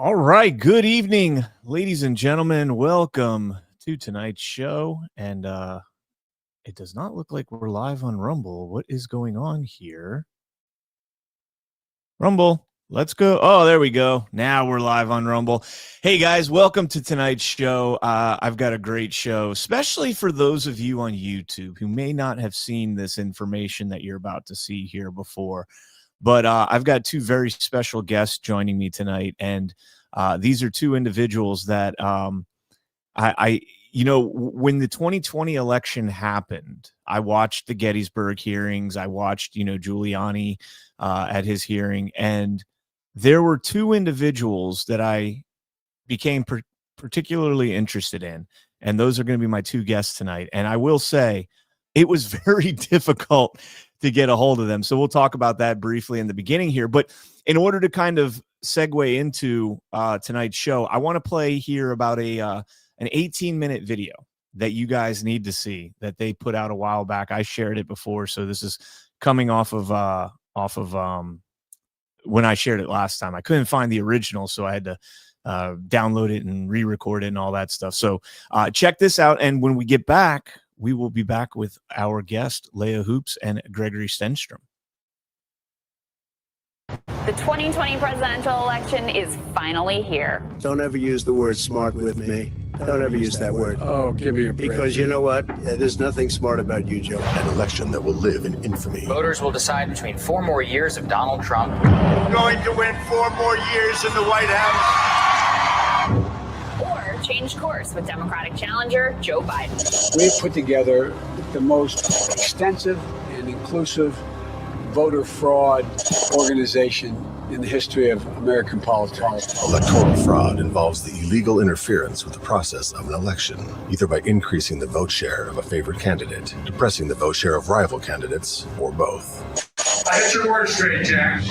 All right. Good evening, ladies and gentlemen. Welcome to tonight's show. And it does not look like we're live on Rumble. What is going on here? Rumble, let's go. Oh, there we go. Now we're live on Rumble. Hey, guys, welcome to tonight's show. I've got a great show, especially for those of you on YouTube who may not have seen this information that you're about to see here before. But I've got two very special guests joining me tonight, and these are two individuals that when the 2020 election happened, I watched the Gettysburg hearings. I watched, Giuliani at his hearing, and there were two individuals that I became particularly interested in, and those are going to be my two guests tonight. And I will say, it was very difficult to get a hold of them. So we'll talk about that briefly in the beginning here. But in order to kind of segue into tonight's show, I want to play here about an 18-minute video that you guys need to see that they put out a while back. I shared it before, so this is coming off of when I shared it last time. I couldn't find the original, so I had to download it and re-record it and all that stuff. So check this out, and when we get back, we will be back with our guest, Leah Hoops and Gregory Stenstrom. The 2020 presidential election is finally here. Don't ever use the word smart with me. Don't ever use that word. Oh, give me a break. Because you know what? There's nothing smart about you, Joe. An election that will live in infamy. Voters will decide between 4 more years of Donald Trump. Going to win 4 more years in the White House. Or change course with Democratic challenger Joe Biden. We've put together the most extensive and inclusive voter fraud organization in the history of American politics. Electoral fraud involves the illegal interference with the process of an election, either by increasing the vote share of a favored candidate, depressing the vote share of rival candidates, or both. I hit your word straight, Jack.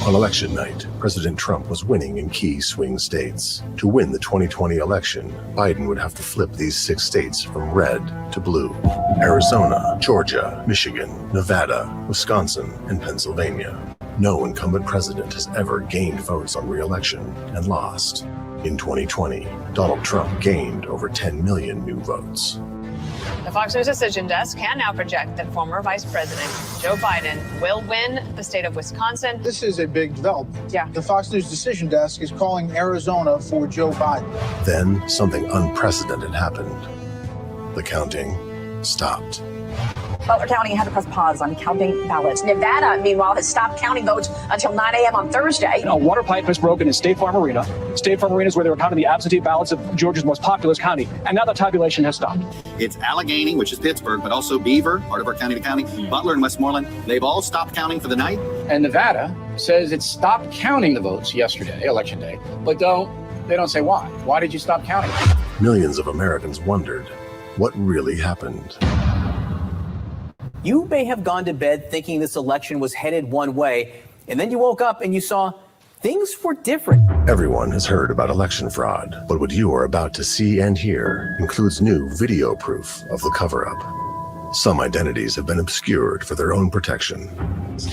On election night, President Trump was winning in key swing states. To win the 2020 election, Biden would have to flip these 6 states from red to blue: Arizona, Georgia, Michigan, Nevada, Wisconsin, and Pennsylvania. No incumbent president has ever gained votes on re-election and lost. In 2020, Donald Trump gained over 10 million new votes. The Fox News Decision Desk can now project that former Vice President Joe Biden will win the state of Wisconsin. This is a big development. Yeah. The Fox News Decision Desk is calling Arizona for Joe Biden. Then something unprecedented happened. The counting stopped. Butler County had to press pause on counting ballots. Nevada, meanwhile, has stopped counting votes until 9 a.m. on Thursday. A water pipe has broken in State Farm Arena. State Farm Arena is where they were counting the absentee ballots of Georgia's most populous county. And now the tabulation has stopped. It's Allegheny, which is Pittsburgh, but also Beaver, part of our county to county, Butler and Westmoreland. They've all stopped counting for the night. And Nevada says it stopped counting the votes yesterday, election day, but they don't say why. Why did you stop counting? Millions of Americans wondered what really happened. You may have gone to bed thinking this election was headed one way, and then you woke up and you saw things were different. Everyone has heard about election fraud, but what you are about to see and hear includes new video proof of the cover-up. Some identities have been obscured for their own protection.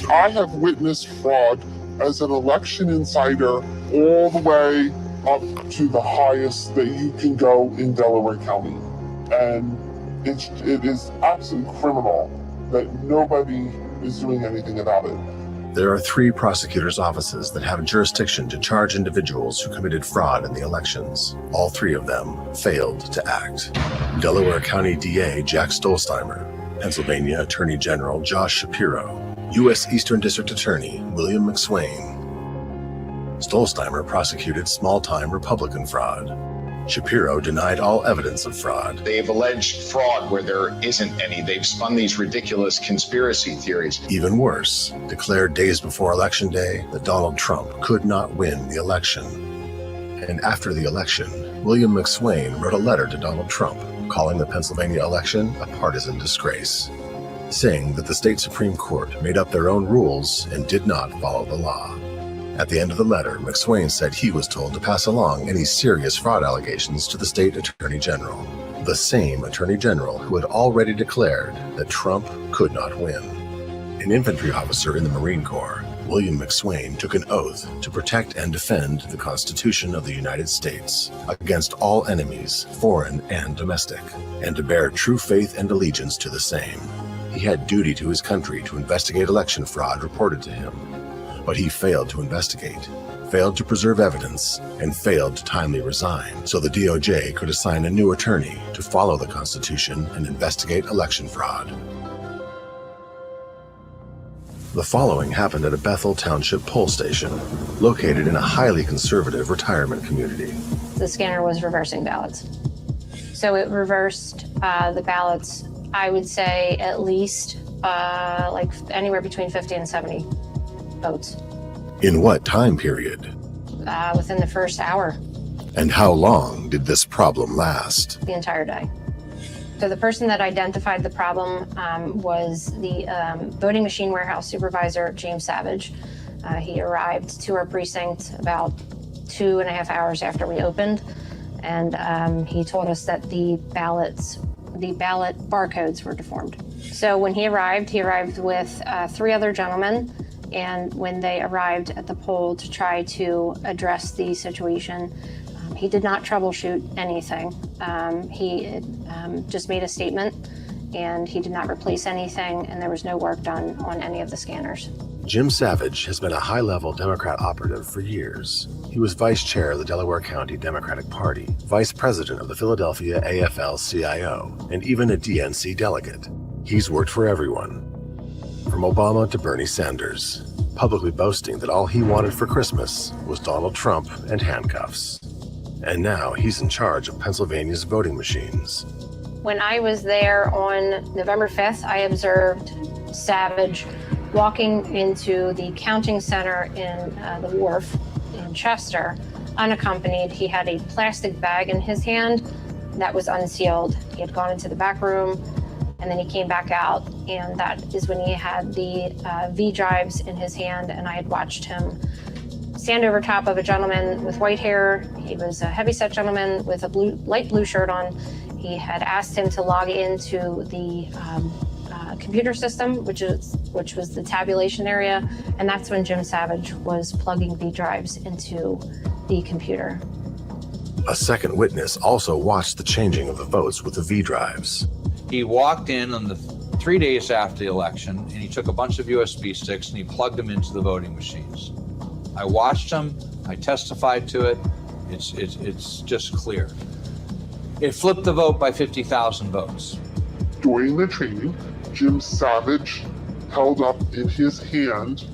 I have witnessed fraud as an election insider all the way up to the highest that you can go in Delaware County. And it is absolutely criminal that nobody is doing anything about it. There are 3 prosecutors' offices that have jurisdiction to charge individuals who committed fraud in the elections. All 3 of them failed to act. Delaware County DA Jack Stolzheimer, Pennsylvania Attorney General Josh Shapiro, U.S. Eastern District Attorney William McSwain. Stolzheimer prosecuted small-time Republican fraud. Shapiro denied all evidence of fraud. They've alleged fraud where there isn't any. They've spun these ridiculous conspiracy theories. Even worse, declared days before Election Day that Donald Trump could not win the election. And after the election, William McSwain wrote a letter to Donald Trump calling the Pennsylvania election a partisan disgrace, saying that the state Supreme Court made up their own rules and did not follow the law. At the end of the letter, McSwain said he was told to pass along any serious fraud allegations to the state attorney general, the same attorney general who had already declared that Trump could not win. An infantry officer in the Marine Corps, William McSwain took an oath to protect and defend the Constitution of the United States against all enemies, foreign and domestic, and to bear true faith and allegiance to the same. He had duty to his country to investigate election fraud reported to him, but he failed to investigate, failed to preserve evidence, and failed to timely resign, so the DOJ could assign a new attorney to follow the Constitution and investigate election fraud. The following happened at a Bethel Township poll station, located in a highly conservative retirement community. The scanner was reversing ballots. So it reversed the ballots, I would say at least like anywhere between 50 and 70 votes. In what time period? Within the first hour. And how long did this problem last? The entire day. So the person that identified the problem was the voting machine warehouse supervisor, James Savage. He arrived to our precinct about 2.5 hours after we opened, and he told us that the ballot barcodes were deformed. So when he arrived with 3 other gentlemen, and when they arrived at the poll to try to address the situation, he did not troubleshoot anything. He just made a statement, and he did not replace anything, and there was no work done on any of the scanners. Jim Savage has been a high-level Democrat operative for years. He was vice chair of the Delaware County Democratic Party, vice president of the Philadelphia AFL-CIO, and even a DNC delegate. He's worked for everyone, from Obama to Bernie Sanders, publicly boasting that all he wanted for Christmas was Donald Trump and handcuffs. And now he's in charge of Pennsylvania's voting machines. When I was there on November 5th, I observed Savage walking into the counting center in the Wharf in Chester, unaccompanied. He had a plastic bag in his hand that was unsealed. He had gone into the back room, and then he came back out, and that is when he had the V drives in his hand, and I had watched him stand over top of a gentleman with white hair. He was a heavyset gentleman with a light blue shirt on. He had asked him to log into the computer system, which was the tabulation area, and that's when Jim Savage was plugging V drives into the computer. A second witness also watched the changing of the votes with the V drives. He walked in on the 3 days after the election, and he took a bunch of USB sticks and he plugged them into the voting machines. I watched him, I testified to it, it's just clear. It flipped the vote by 50,000 votes. During the training, Jim Savage held up in his hand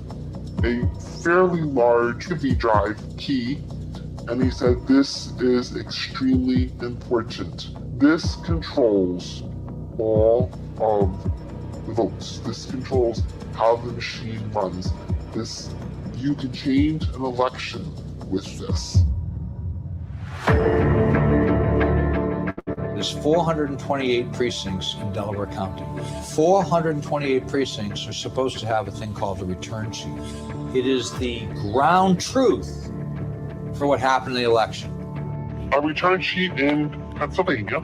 a fairly large V drive key, and he said, "This is extremely important. This controls all of the votes. This controls how the machine runs. You can change an election with this." There's 428 precincts in Delaware County. 428 precincts are supposed to have a thing called a return sheet. It is the ground truth for what happened in the election. A return sheet in Pennsylvania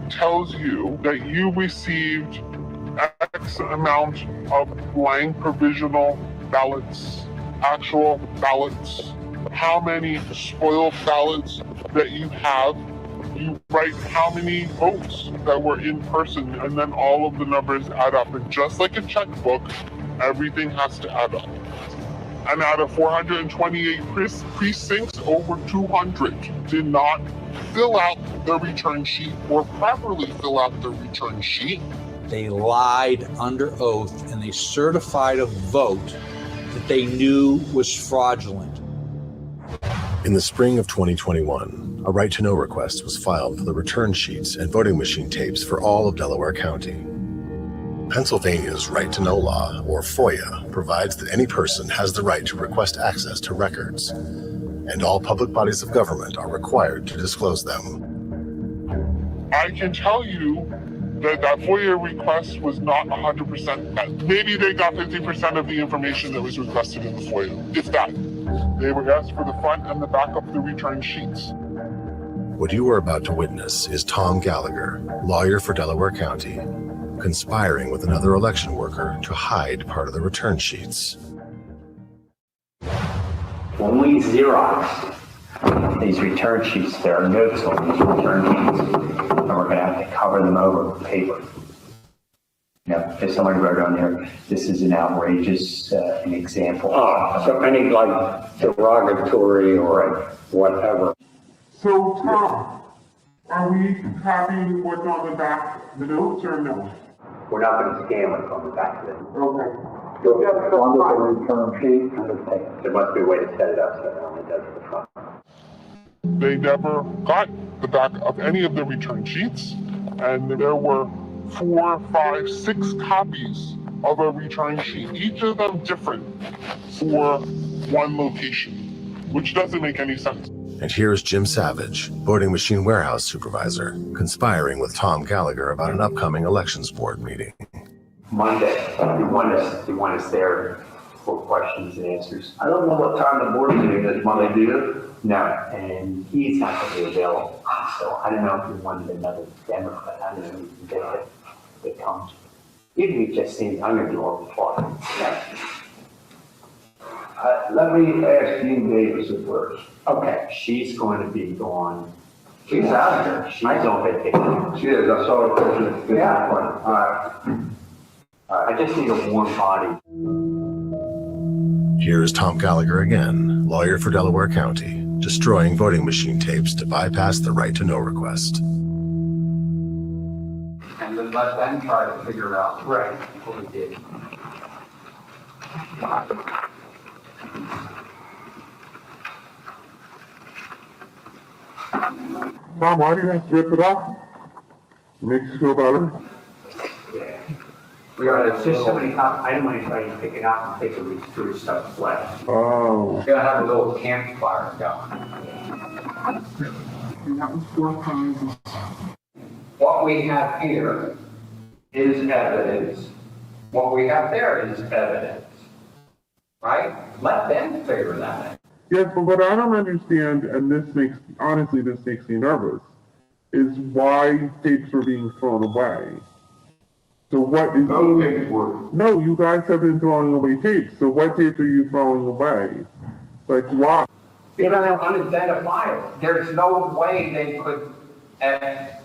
tells you that you received X amount of blank provisional ballots, actual ballots, how many spoiled ballots that you have. You write how many votes that were in person, and then all of the numbers add up. And just like a checkbook, everything has to add up. And out of 428 precincts, over 200 did not fill out the return sheet or properly fill out the return sheet. They lied under oath, and they certified a vote that they knew was fraudulent. In the spring of 2021, a right-to-know request was filed for the return sheets and voting machine tapes for all of Delaware County. Pennsylvania's right-to-know law, or FOIA, provides that any person has the right to request access to records, and all public bodies of government are required to disclose them. I can tell you that FOIA request was not 100% met. Maybe they got 50% of the information that was requested in the FOIA, if that. They were asked for the front and the back of the return sheets. What you are about to witness is Tom Gallagher, lawyer for Delaware County, conspiring with another election worker to hide part of the return sheets. When we Xerox these return sheets, there are notes on these return sheets, and we're going to have to cover them over with paper. You know, if somebody wrote on there, this is an outrageous an example. Oh, so any like derogatory or whatever. So, Tom, are we happy with what's on the back of the notes or no? We're not going to scan what's on the back of it. Okay. On the return sheet, there must be a way to set it up so it only does the front. They never got the back of any of the return sheets, and there were 4, 5, 6 copies of a return sheet, each of them different for one location, which doesn't make any sense. And here's Jim Savage, voting machine warehouse supervisor, conspiring with Tom Gallagher about an upcoming elections board meeting. Monday, you want us there for questions and answers. I don't know what time the board meeting is Monday, do you? No, and he's not going to be available. So I don't know if you wanted another Democrat. I don't know if you can get it that comes. Even if it just seems I'm going to do all the talking. Let me ask Jean Davis at first. Okay, she's going to be gone. She's out of here. She's on vacation. She is. I saw her picture. Yeah. All right. I just need a warm body. Here's Tom Gallagher again, lawyer for Delaware County, destroying voting machine tapes to bypass the right to know request. And then let them try to figure out what we did. Mom, why do you have to rip it off? Makes you feel better? Yeah. It's just so many times, I don't want to try to pick it up and take a reach through stuff flat. Oh. We're gonna have a little campfire going. And that was 4 times. What we have here is evidence. What we have there is evidence. Right? Let them figure that out. Yes, but what I don't understand, and this makes me nervous, is why tapes are being thrown away. So what is... No, you guys have been throwing away tapes. So what tapes are you throwing away? Like, why? They're unidentifiable. There's no way they could,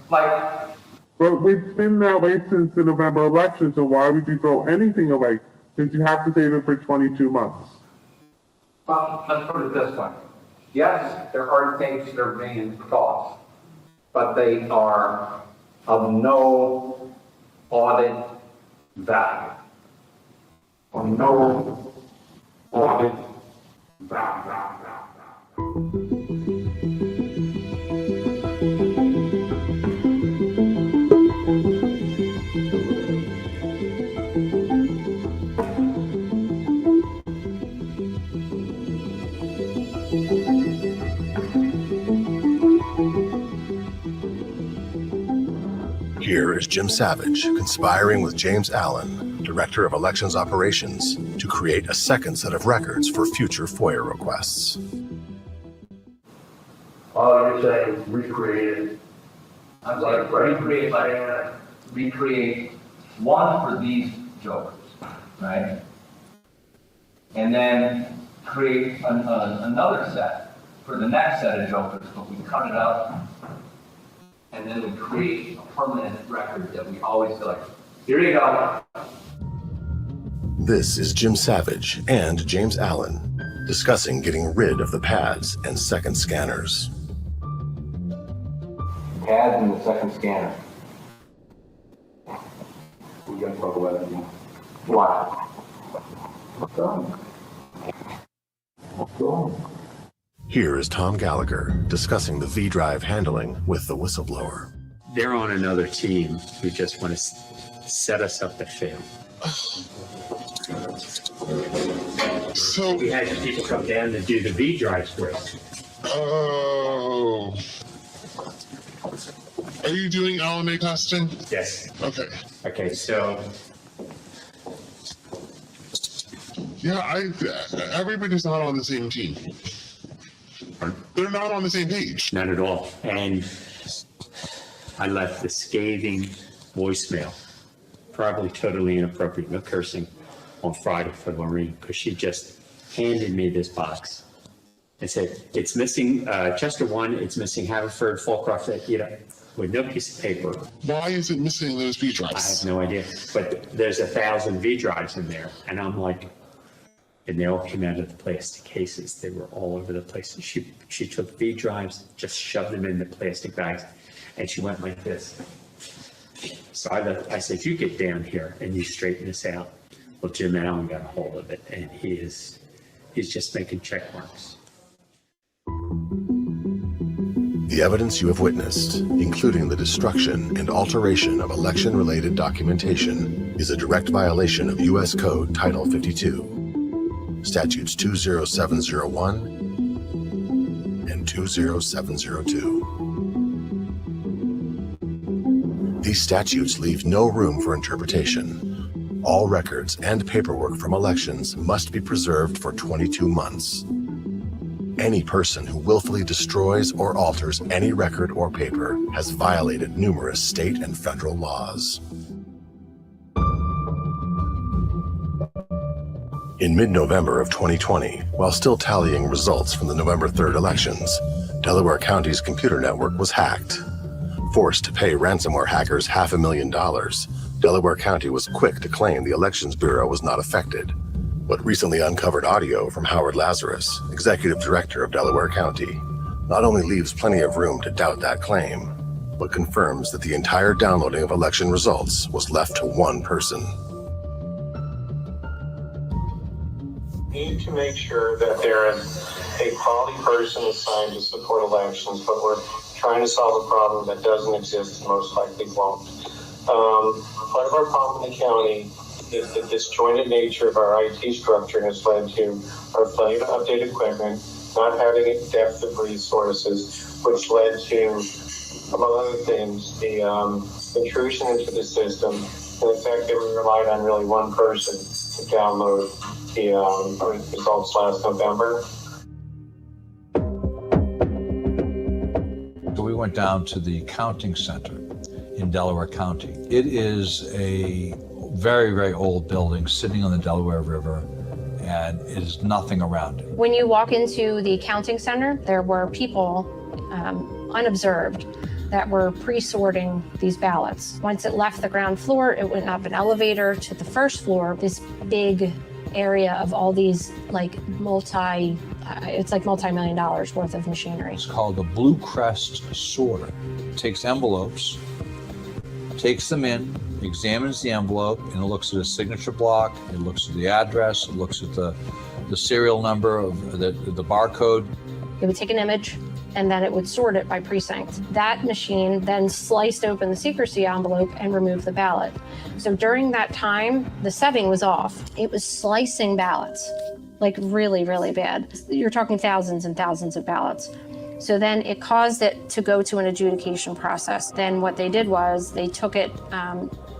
But it's been that way since the November election, so why would you throw anything away? Since you have to save it for 22 months. Well, let's put it this way. Yes, there are tapes that are being tossed, but they are of no audit value. Of no audit value. Here is Jim Savage conspiring with James Allen, Director of Elections Operations, to create a second set of records for future FOIA requests. Oh, you're saying recreated. I'm saying recreate one for these jokers, right? And then create another set for the next set of jokers, but we cut it out. And then we create a permanent record that we always feel like, here you go. This is Jim Savage and James Allen discussing getting rid of the pads and second scanners. Pads and the second scanner. We gotta talk about it now. Why? What's wrong? What's wrong? Here is Tom Gallagher discussing the V-Drive handling with the whistleblower. They're on another team who just want to set us up to fail. So we had people come down to do the V-Drives for us. Oh. Are you doing LNA testing? Yes. Okay. Okay, so. Yeah, everybody's not on the same team. They're not on the same page. Not at all. And I left a scathing voicemail, probably totally inappropriate, no cursing, on Friday for Lorraine, because she just handed me this box and said, it's missing Chester 1, it's missing Haverford, Falcroft, with no piece of paper. Why is it missing those V drives? I have no idea, but there's 1,000 V drives in there, and I'm like, and they all came out of the plastic cases. They were all over the place. She took V drives, just shoved them in the plastic bags, and she went like this. So I said, you get down here and you straighten this out. Well, Jim Allen got a hold of it, and he's just making check marks. The evidence you have witnessed, including the destruction and alteration of election-related documentation, is a direct violation of U.S. Code Title 52, Statutes 20701 and 20702. These statutes leave no room for interpretation. All records and paperwork from elections must be preserved for 22 months. Any person who willfully destroys or alters any record or paper has violated numerous state and federal laws. In mid-November of 2020, while still tallying results from the November 3rd elections, Delaware County's computer network was hacked. Forced to pay ransomware hackers $500,000, Delaware County was quick to claim the Elections Bureau was not affected. But recently uncovered audio from Howard Lazarus, executive director of Delaware County, not only leaves plenty of room to doubt that claim, but confirms that the entire downloading of election results was left to one person. We need to make sure that there is a quality person assigned to support elections, but we're trying to solve a problem that doesn't exist and most likely won't. Part of our problem in the county is the disjointed nature of our IT structure has led to our failure to update equipment, not having a depth of resources, which led to, among other things, the intrusion into the system, and the fact that we relied on really one person to download the results last November. So we went down to the counting center in Delaware County. It is a very, very old building sitting on the Delaware River, and it is nothing around it. When you walk into the counting center, there were people unobserved that were pre-sorting these ballots. Once it left the ground floor, it went up an elevator to the first floor, this big area of all these it's like multi-million dollars worth of machinery. It's called the Blue Crest sorter. It takes envelopes, takes them in, examines the envelope, and it looks at a signature block, it looks at the address, it looks at the serial number of the barcode. It would take an image, and then it would sort it by precinct. That machine then sliced open the secrecy envelope and removed the ballot. So during that time, the setting was off. It was slicing ballots, like really, really bad. You're talking thousands and thousands of ballots. So then it caused it to go to an adjudication process. Then what they did was they took it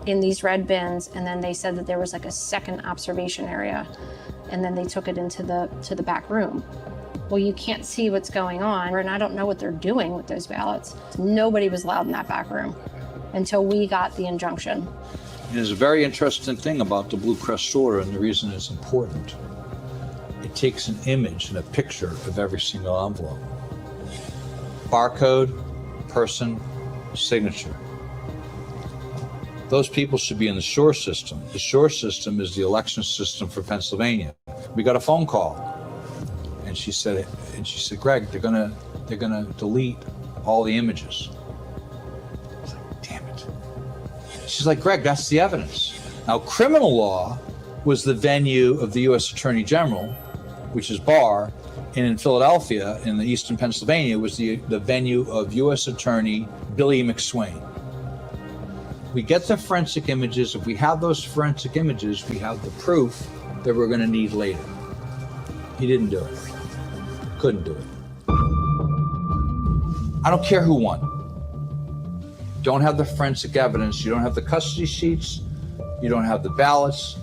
in these red bins, and then they said that there was like a second observation area, and then they took it into the back room. Well, you can't see what's going on, and I don't know what they're doing with those ballots. Nobody was allowed in that back room until we got the injunction. And there's a very interesting thing about the Blue Crest sorter, and the reason it's important. It takes an image and a picture of every single envelope. Barcode, person, signature. Those people should be in the SURE system. The SURE system is the election system for Pennsylvania. We got a phone call. And she said, Greg, they're gonna delete all the images. I was like, damn it. She's like, Greg, that's the evidence. Now, criminal law was the venue of the U.S. Attorney General, which is Barr, and in Philadelphia, in the eastern Pennsylvania, was the venue of U.S. Attorney Billy McSwain. We get the forensic images. If we have those forensic images, we have the proof that we're going to need later. He didn't do it. Couldn't do it. I don't care who won. Don't have the forensic evidence. You don't have the custody sheets. You don't have the ballots.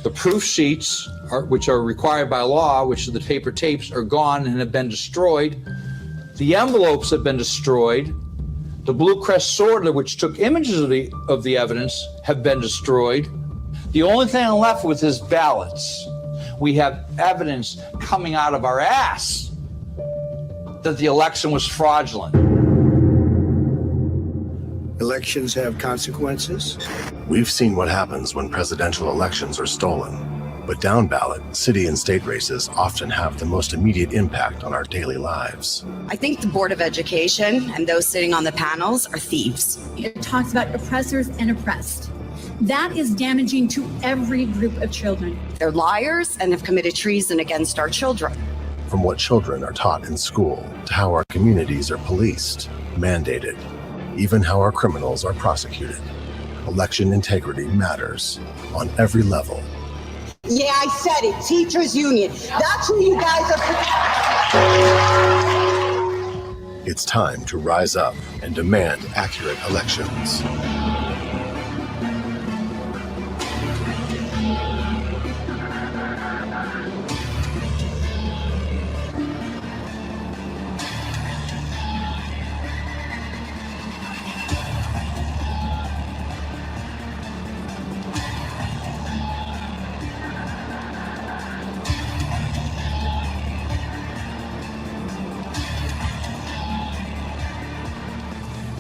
The proof sheets, which are required by law, which are the paper tapes, are gone and have been destroyed. The envelopes have been destroyed. The Blue Crest sorter, which took images of the evidence, have been destroyed. The only thing left with is ballots. We have evidence coming out of our ass that the election was fraudulent. Elections have consequences. We've seen what happens when presidential elections are stolen. But down ballot, city and state races often have the most immediate impact on our daily lives. I think the Board of Education and those sitting on the panels are thieves. It talks about oppressors and oppressed. That is damaging to every group of children. They're liars and have committed treason against our children. From what children are taught in school to how our communities are policed, mandated, even how our criminals are prosecuted. Election integrity matters on every level. Yeah, I said it. Teachers Union. That's who you guys are. It's time to rise up and demand accurate elections.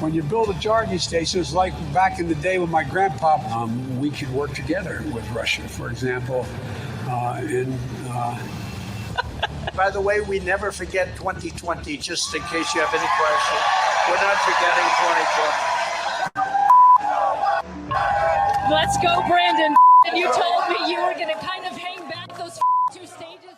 When you build a charging station, it's like back in the day when my grandpa, we could work together with Russia, for example. By the way, we never forget 2020, just in case you have any questions. We're not forgetting 2020. Let's go, Brandon. You told me you were going to kind of hang back those 2 stages.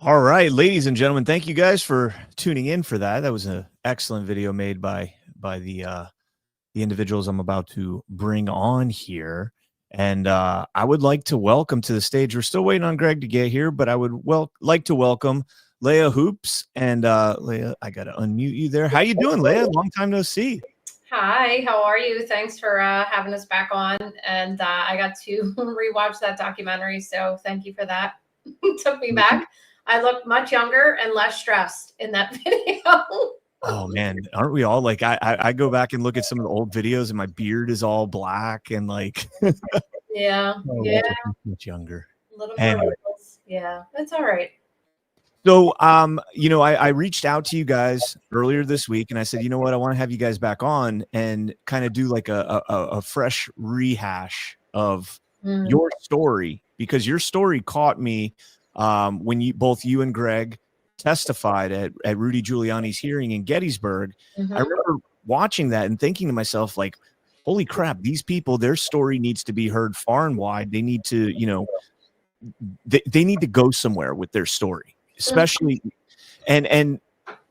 All right, ladies and gentlemen, thank you guys for tuning in for that. That was an excellent video made by the individuals I'm about to bring on here. And I would like to welcome to the stage. We're still waiting on Greg to get here, but I would like to welcome Leah Hoops. And Leah, I got to unmute you there. How you doing, Leah? Long time no see. Hi, how are you? Thanks for having us back on. And I got to rewatch that documentary, so thank you for that. It took me back. I look much younger and less stressed in that video. Oh man, aren't we all? Like I go back and look at some of the old videos and my beard is all black and like Yeah. much younger. A little more wrinkles. Yeah, that's all right. So I reached out to you guys earlier this week and I said, you know what, I want to have you guys back on and kind of do like a fresh rehash of your story, because your story caught me when both you and Greg testified at Rudy Giuliani's hearing in Gettysburg. I remember watching that and thinking to myself, like, holy crap, these people, their story needs to be heard far and wide. They need to, they need to go somewhere with their story, especially. And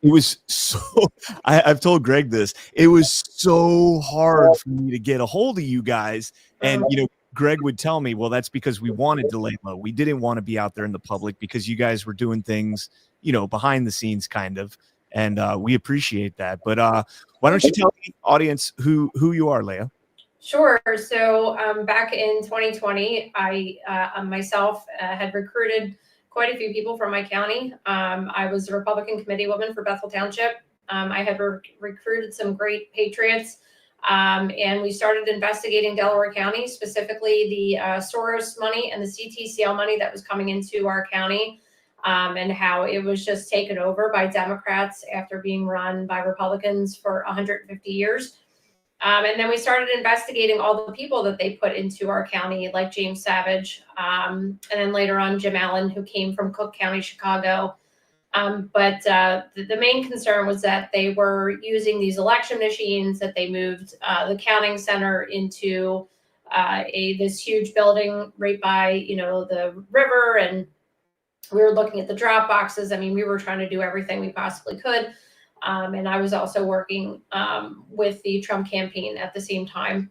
it was so, I've told Greg this, it was so hard for me to get a hold of you guys. And, Greg would tell me, well, that's because we wanted to lay low. We didn't want to be out there in the public because you guys were doing things, behind the scenes kind of. And we appreciate that. But why don't you tell the audience who you are, Leah? Sure. So back in 2020, I myself had recruited quite a few people from my county. I was a Republican committee woman for Bethel Township. I had recruited some great patriots. And we started investigating Delaware County, specifically the Soros money and the CTCL money that was coming into our county, and how it was just taken over by Democrats after being run by Republicans for 150 years. And then we started investigating all the people that they put into our county, like James Savage, and then later on Jim Allen, who came from Cook County, Chicago. But the main concern was that they were using these election machines, that they moved the counting center into this huge building right by, the river. And we were looking at the drop boxes. I mean, we were trying to do everything we possibly could. And I was also working with the Trump campaign at the same time.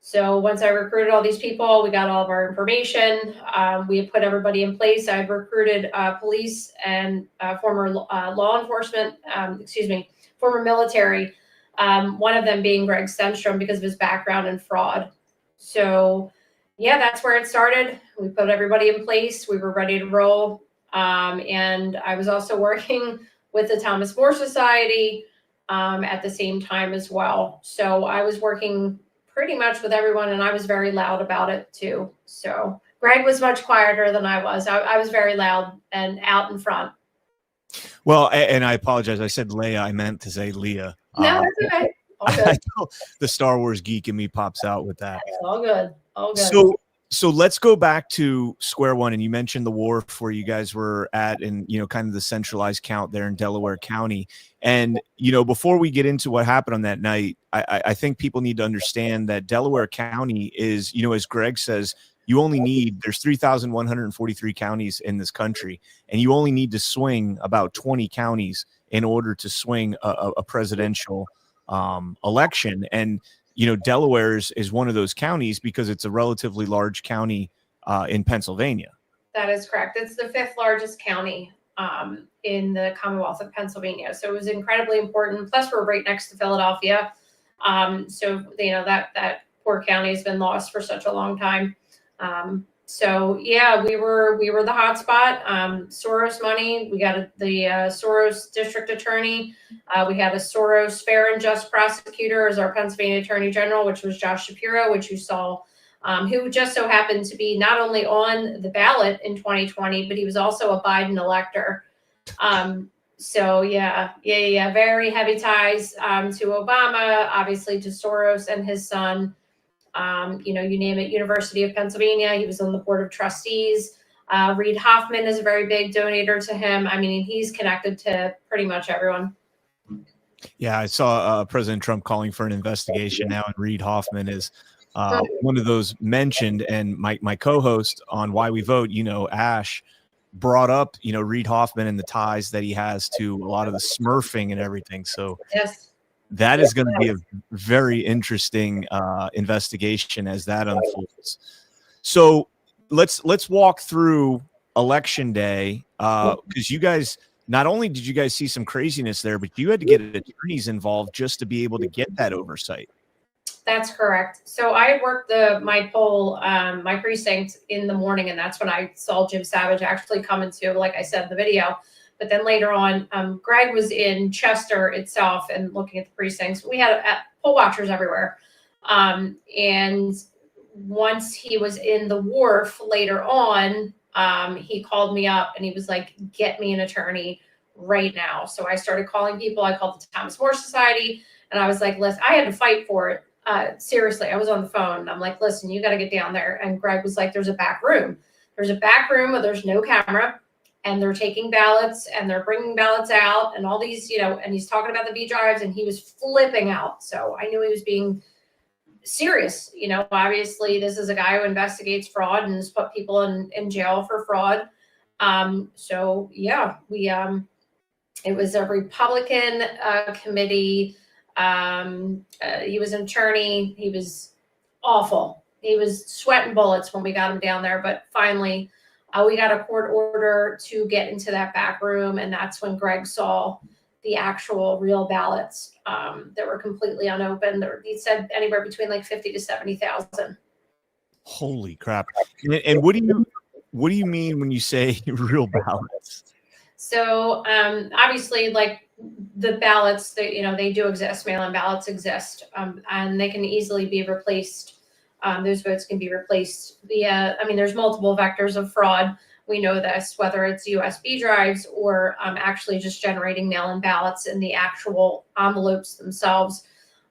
So once I recruited all these people, we got all of our information. We had put everybody in place. I had recruited police and former law enforcement, former military, one of them being Greg Stenstrom because of his background in fraud. So yeah, that's where it started. We put everybody in place. We were ready to roll. And I was also working with the Thomas More Society at the same time as well. So I was working pretty much with everyone, and I was very loud about it too. So Greg was much quieter than I was. I was very loud and out in front. Well, and I apologize. I said Leia. I meant to say Leah. No, that's okay. All good. The Star Wars geek in me pops out with that. All good. All good. So let's go back to square one. And you mentioned the wharf where you guys were at, and kind of the centralized count there in Delaware County. And before we get into what happened on that night, I think people need to understand that Delaware County is, as Greg says, there's 3,143 counties in this country, and you only need to swing about 20 counties in order to swing a presidential election. And Delaware is one of those counties because it's a relatively large county in Pennsylvania. That is correct. It's the 5th largest county in the Commonwealth of Pennsylvania. So it was incredibly important. Plus, we're right next to Philadelphia. So that poor county has been lost for such a long time. So yeah, we were the hot spot. Soros money. We got the Soros district attorney. We had a Soros fair and just prosecutor as our Pennsylvania Attorney General, which was Josh Shapiro, which you saw, who just so happened to be not only on the ballot in 2020, but he was also a Biden elector. So yeah, very heavy ties to Obama, obviously to Soros and his son. You name it, University of Pennsylvania. He was on the board of trustees. Reid Hoffman is a very big donator to him. I mean, he's connected to pretty much everyone. Yeah, I saw President Trump calling for an investigation now, and Reid Hoffman is one of those mentioned. And my co-host on Why We Vote, Ash, brought up, Reid Hoffman and the ties that he has to a lot of the smurfing and everything. So yes. That is going to be a very interesting investigation as that unfolds. So let's walk through Election Day because you guys, not only did you guys see some craziness there, but you had to get attorneys involved just to be able to get that oversight. That's correct. So I worked my poll, my precinct in the morning, and that's when I saw Jim Savage actually come into, like I said in the video. But then later on, Greg was in Chester itself and looking at the precincts. We had poll watchers everywhere. And once he was in the wharf later on, he called me up and he was like, get me an attorney right now. So I started calling people. I called the Thomas More Society and I was like, listen, I had to fight for it. Seriously, I was on the phone and I'm like, listen, you got to get down there. And Greg was like, there's a back room. There's a back room where there's no camera. And they're taking ballots and they're bringing ballots out and all these, and he's talking about the V drives and he was flipping out. So I knew he was being serious. Obviously this is a guy who investigates fraud and has put people in jail for fraud. So yeah, it was a Republican committee. He was an attorney. He was awful. He was sweating bullets when we got him down there, but finally, we got a court order to get into that back room, and that's when Greg saw the actual real ballots that were completely unopened. He said anywhere between like 50 to 70,000. Holy crap! And what do you mean when you say real ballots? So obviously, like the ballots, they do exist. Mail-in ballots exist, and they can easily be replaced. Those votes can be replaced via, there's multiple vectors of fraud. We know this, whether it's USB drives or actually just generating mail-in ballots in the actual envelopes themselves.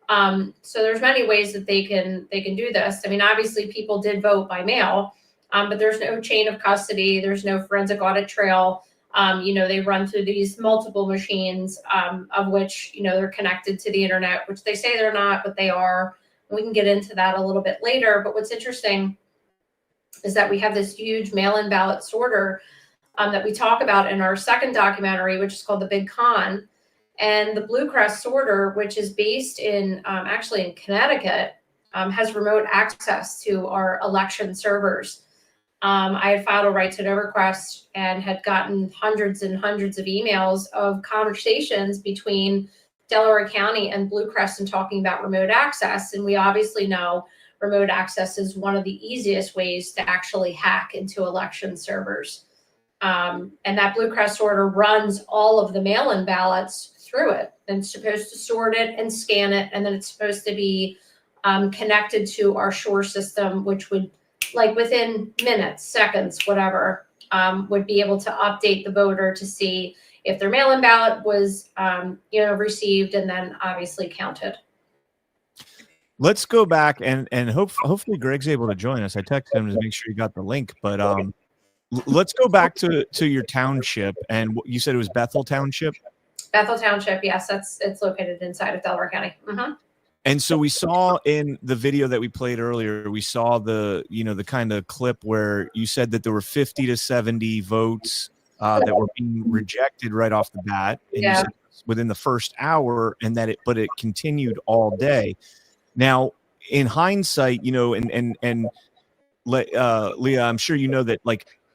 So there's many ways that they can do this. Obviously people did vote by mail, but there's no chain of custody. There's no forensic audit trail. They run through these multiple machines, of which, they're connected to the internet, which they say they're not, but they are. We can get into that a little bit later. But what's interesting is that we have this huge mail-in ballot sorter that we talk about in our second documentary, which is called The Big Con. And the Blue Crest sorter, which is based in actually in Connecticut, has remote access to our election servers. I had filed a right to know request and had gotten hundreds and hundreds of emails of conversations between Delaware County and Blue Crest and talking about remote access. And we obviously know remote access is one of the easiest ways to actually hack into election servers. And that Blue Crest sorter runs all of the mail-in ballots through it and it's supposed to sort it and scan it. And then it's supposed to be connected to our Shore system, which would, like within minutes, seconds, whatever, would be able to update the voter to see if their mail-in ballot was, received and then obviously counted. Let's go back and hopefully Greg's able to join us. I texted him to make sure he got the link, but let's go back to your township, and you said it was Bethel Township. Bethel Township, yes, it's located inside of Delaware County. Mm-hmm. And so we saw in the video that we played earlier, we saw the kind of clip where you said that there were 50 to 70 votes that were being rejected right off the bat, and you said within the first hour, and but it continued all day. Now, in hindsight, and Leah, I'm sure you know that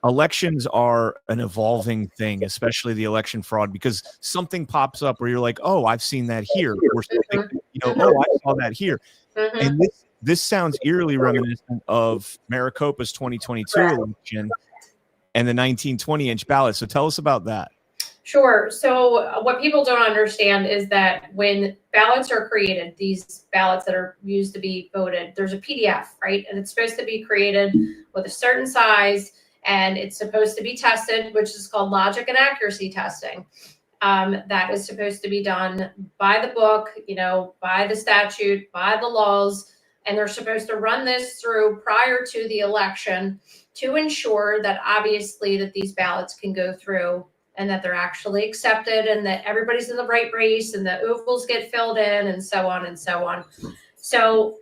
elections are an evolving thing, especially the election fraud, because something pops up where you're like, oh, I've seen that here, or something, oh, I saw that here. And this sounds eerily reminiscent of Maricopa's 2022 election and the 1920-inch ballot. So tell us about that. Sure. So what people don't understand is that when ballots are created, these ballots that are used to be voted, there's a PDF, right? And it's supposed to be created with a certain size, and it's supposed to be tested, which is called logic and accuracy testing. That is supposed to be done by the book, by the statute, by the laws, and they're supposed to run this through prior to the election to ensure that obviously that these ballots can go through and that they're actually accepted and that everybody's in the right race and the ovals get filled in and so on and so on. So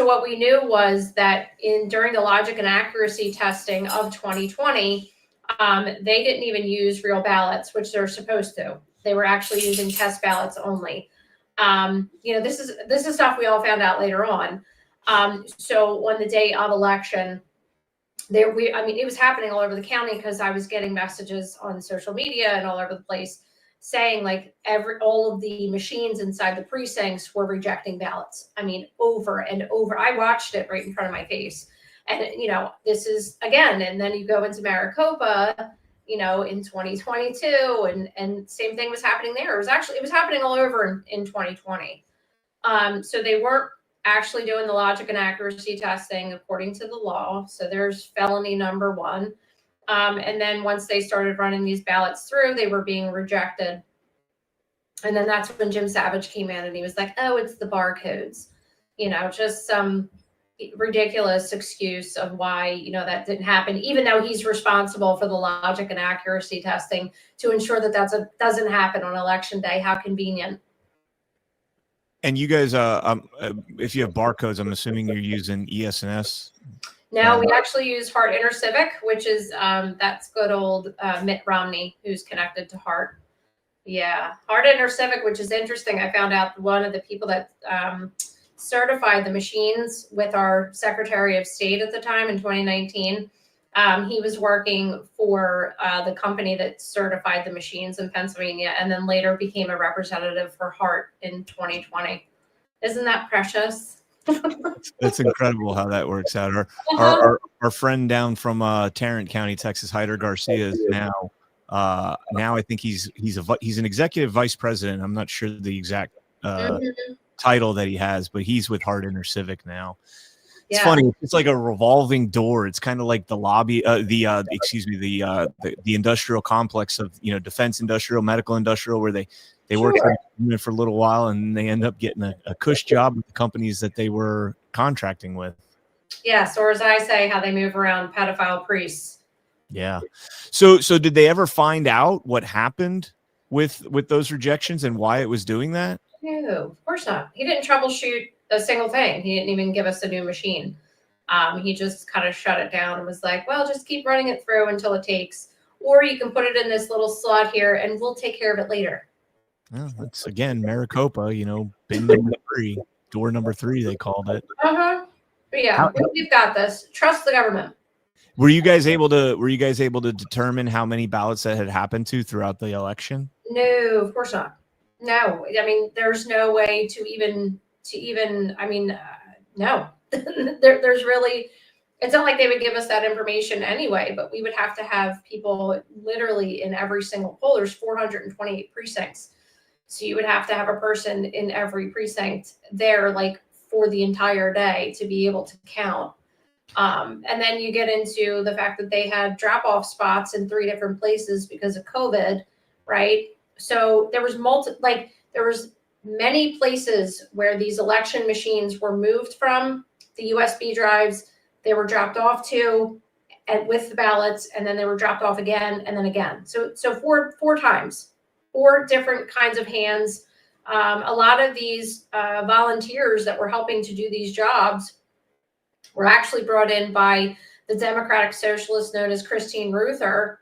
what we knew was that during the logic and accuracy testing of 2020, they didn't even use real ballots, which they're supposed to. They were actually using test ballots only. This is stuff we all found out later on. So on the day of election, it was happening all over the county because I was getting messages on social media and all over the place saying all of the machines inside the precincts were rejecting ballots. Over and over. I watched it right in front of my face. And, this is again, and then you go into Maricopa, in 2022 and same thing was happening there. It was happening all over in 2020. So they weren't actually doing the logic and accuracy testing according to the law. So there's felony number one. And then once they started running these ballots through, they were being rejected. And then that's when Jim Savage came in and he was like, oh, it's the barcodes, just some ridiculous excuse of why, that didn't happen, even though he's responsible for the logic and accuracy testing to ensure that doesn't happen on election day. How convenient. And you guys, if you have barcodes, I'm assuming you're using ES&S. No, we actually use Hart InterCivic, which is that's good old Mitt Romney, who's connected to Hart. Yeah, Hart InterCivic, which is interesting. I found out one of the people that certified the machines with our Secretary of State at the time in 2019. He was working for the company that certified the machines in Pennsylvania and then later became a representative for Hart in 2020. Isn't that precious? That's incredible how that works out. Our friend down from Tarrant County, Texas, Hyder Garcia is now I think he's an executive vice president. I'm not sure the exact title that he has, but he's with Hart InterCivic now. It's funny. It's like a revolving door. It's kind of like the lobby, the industrial complex of defense industrial, medical industrial, where they work for a little while and they end up getting a cush job with the companies that they were contracting with. Yes, or as I say, how they move around pedophile priests. Yeah. So did they ever find out what happened with those rejections and why it was doing that? No, of course not. He didn't troubleshoot a single thing. He didn't even give us a new machine. He just kind of shut it down and was like, well, just keep running it through until it takes, or you can put it in this little slot here and we'll take care of it later. Well, that's again, Maricopa, bin number 3, door number 3, they called it. But yeah, we've got this. Trust the government. Were you guys able to determine how many ballots that had happened to throughout the election? No, of course not. No, there's no way to even, no, there's really, it's not like they would give us that information anyway, but we would have to have people literally in every single poll. There's 428 precincts. So you would have to have a person in every precinct there, for the entire day to be able to count. And then you get into the fact that they had drop-off spots in 3 different places because of COVID, right? So there was there was many places where these election machines were moved from the USB drives, they were dropped off to, and with the ballots, and then they were dropped off again and then again. So four times, 4 different kinds of hands. A lot of these volunteers that were helping to do these jobs were actually brought in by the Democratic Socialist known as Christine Ruther,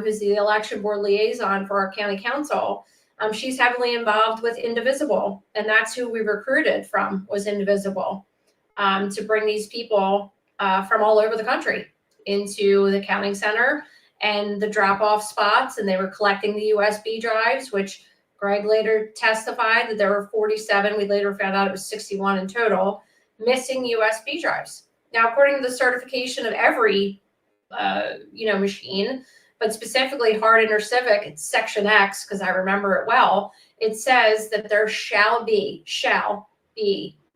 who's the election board liaison for our county council. She's heavily involved with Indivisible, and that's who we recruited from, was Indivisible, to bring these people from all over the country into the counting center and the drop-off spots, and they were collecting the USB drives, which Greg later testified that there were 47. We later found out it was 61 in total, missing USB drives. Now, according to the certification of every, machine, but specifically Hardin or Civic, it's Section X, because I remember it well, it says that there shall be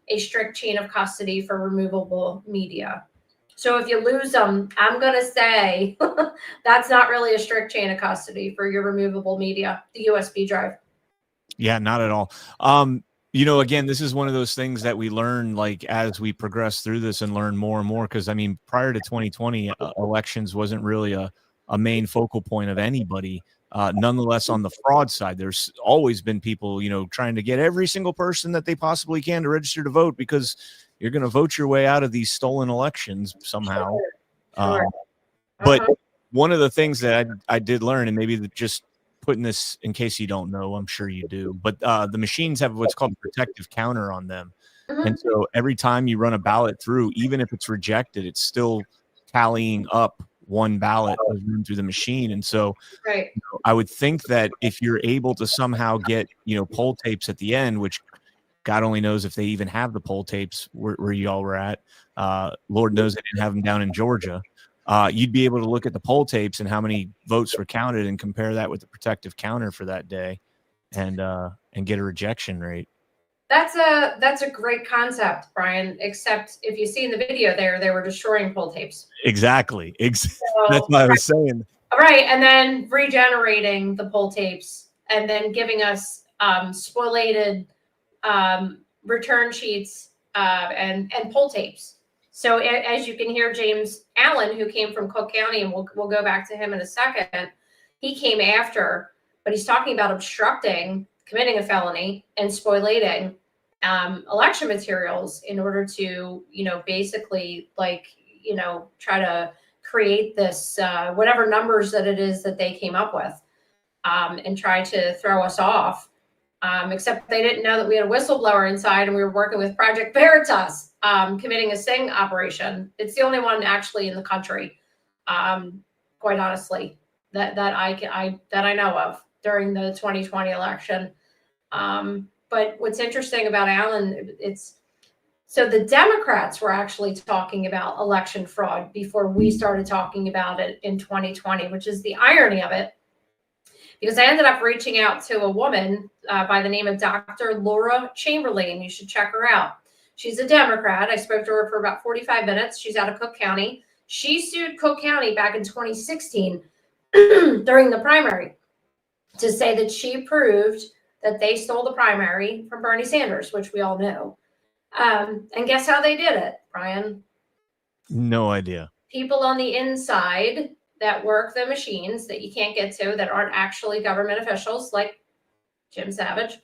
a strict chain of custody for removable media. So if you lose them, I'm going to say that's not really a strict chain of custody for your removable media, the USB drive. Yeah, not at all. Again, this is one of those things that we learn like as we progress through this and learn more and more, because I mean, prior to 2020, elections wasn't really a main focal point of anybody. Nonetheless, on the fraud side, there's always been people, trying to get every single person that they possibly can to register to vote, because you're going to vote your way out of these stolen elections somehow. Sure. But one of the things that I did learn, and maybe just putting this in case you don't know, I'm sure you do, but the machines have what's called a protective counter on them. And so every time you run a ballot through, even if it's rejected, it's still tallying up one ballot through the machine. And so I would think that if you're able to somehow get, poll tapes at the end, which God only knows if they even have the poll tapes where y'all were at. Lord knows they didn't have them down in Georgia. You'd be able to look at the poll tapes and how many votes were counted and compare that with the protective counter for that day and get a rejection rate. That's a great concept, Brian, except if you see in the video there, they were destroying poll tapes. Exactly. That's what I was saying. Right. And then regenerating the poll tapes and then giving us spoilated return sheets and poll tapes. So as you can hear, James Allen, who came from Cook County, and we'll go back to him in a second, he came after, but he's talking about obstructing, committing a felony, and spoilating election materials in order to, basically try to create this, whatever numbers that it is that they came up with, and try to throw us off. Except they didn't know that we had a whistleblower inside and we were working with Project Veritas, committing a sting operation. It's the only one actually in the country, quite honestly, that I know of during the 2020 election. But what's interesting about Allen, so the Democrats were actually talking about election fraud before we started talking about it in 2020, which is the irony of it. Because I ended up reaching out to a woman by the name of Dr. Laura Chamberlain. You should check her out. She's a Democrat. I spoke to her for about 45 minutes. She's out of Cook County. She sued Cook County back in 2016 during the primary to say that she proved that they stole the primary from Bernie Sanders, which we all know. And guess how they did it, Brian? No idea. People on the inside that work the machines that you can't get to, that aren't actually government officials like Jim Savage,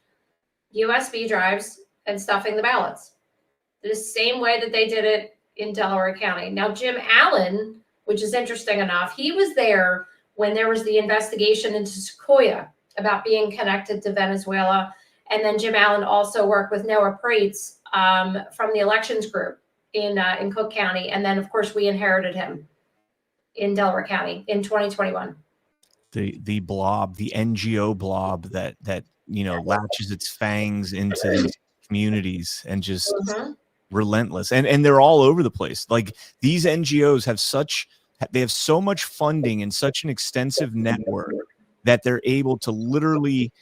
USB drives and stuffing the ballots. The same way that they did it in Delaware County. Now, Jim Allen, which is interesting enough, he was there when there was the investigation into Sequoia about being connected to Venezuela. And then Jim Allen also worked with Noah Prates from the elections group in Cook County. And then, of course, we inherited him in Delaware County in 2021. The blob, the NGO blob that latches its fangs into these communities and just relentless. And they're all over the place. Like, these NGOs have so much funding and such an extensive network that they're able to literally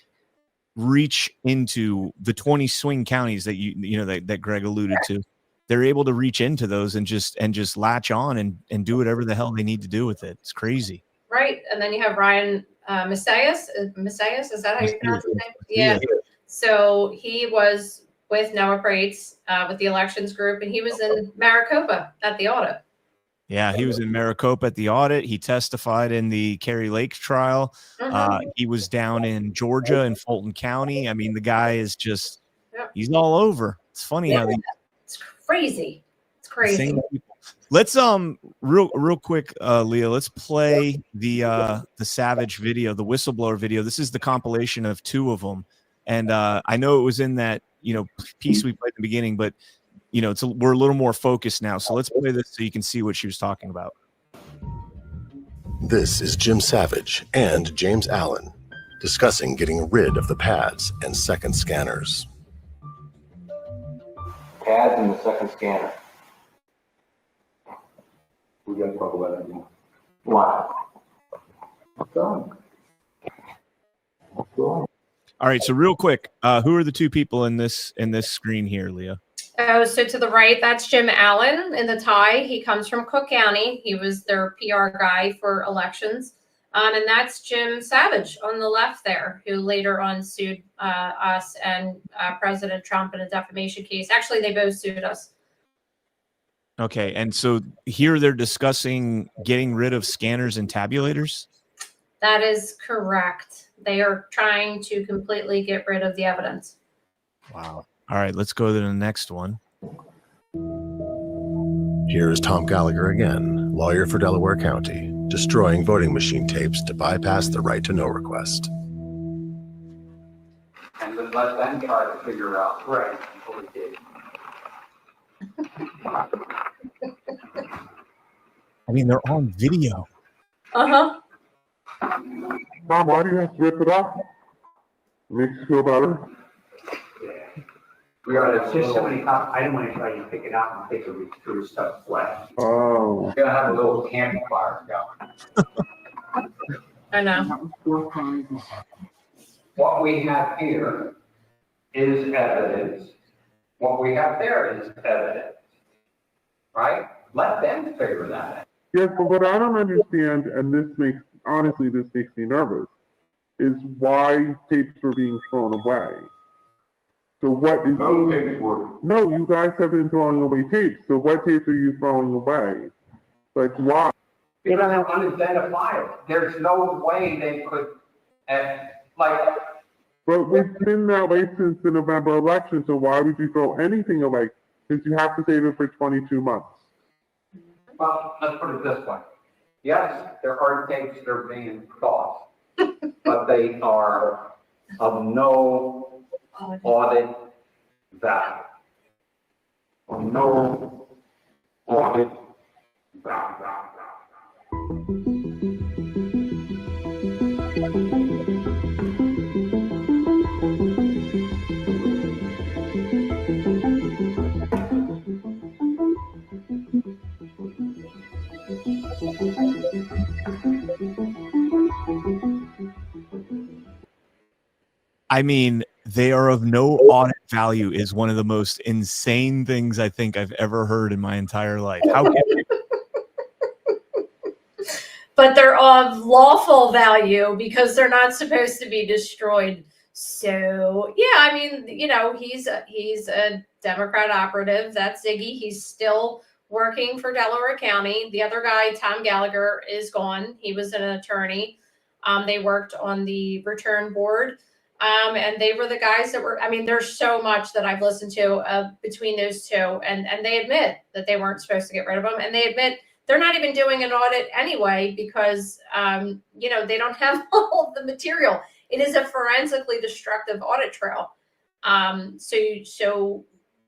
reach into the 20 swing counties that that Greg alluded to. They're able to reach into those and just latch on and do whatever the hell they need to do with it. It's crazy. Right. And then you have Ryan Messias. Messias, is that how you pronounce his name? Yeah. So he was with Noah Prates with the elections group, and he was in Maricopa at the audit. Yeah, he was in Maricopa at the audit. He testified in the Kerry Lake trial. He was down in Georgia in Fulton County. I mean, the guy is just, he's all over. It's funny how it's crazy. It's crazy. Let's real quick, Leah, let's play the Savage video, the whistleblower video. This is the compilation of 2 of them. And I know it was in that, piece we played at the beginning, but we're a little more focused now. So let's play this so you can see what she was talking about. This is Jim Savage and James Allen discussing getting rid of the pads and second scanners. Pads and the second scanner. We got to talk about it now. Why? All right, so real quick, who are the 2 people in this screen here, Leah? Oh, so to the right, that's Jim Allen in the tie. He comes from Cook County. He was their PR guy for elections. And that's Jim Savage on the left there, who later on sued us and President Trump in a defamation case. Actually, they both sued us. Okay, and so here they're discussing getting rid of scanners and tabulators? That is correct. They are trying to completely get rid of the evidence. Wow. All right, let's go to the next one. Here is Tom Gallagher again, lawyer for Delaware County, destroying voting machine tapes to bypass the right to know request. And then let them try to figure out right before we did. I mean, they're on video. Uh-huh. Mom, why do you have to rip it off? Makes you feel better? We are just so many copies. I didn't want to try to pick it out and take it through stuff flat. Oh. We're going to have a little campfire going. I know. What we have here is evidence. What we have there is evidence. Right? Let them figure that out. Yes, but what I don't understand, and this makes me nervous, is why tapes were being thrown away. So what is... No tapes were. No, you guys have been throwing away tapes. So what tapes are you throwing away? Like, why? Because they're unidentifiable. There's no way they could, But we've been that way since the November election, so why would you throw anything away? Because you have to save it for 22 months. Well, let's put it this way. Yes, there are tapes that are being thought, but they are of no audit value. Of no audit value. I mean, they are of no audit value is one of the most insane things I think I've ever heard in my entire life. How can But they're of lawful value because they're not supposed to be destroyed. So yeah, I mean, he's a Democrat operative. That's Ziggy. He's still working for Delaware County. The other guy, Tom Gallagher, is gone. He was an attorney. They worked on the return board. And they were the guys that were, I mean, there's so much that I've listened to between those 2, and they admit that they weren't supposed to get rid of them. And they admit they're not even doing an audit anyway because, they don't have all of the material. It is a forensically destructive audit trail. So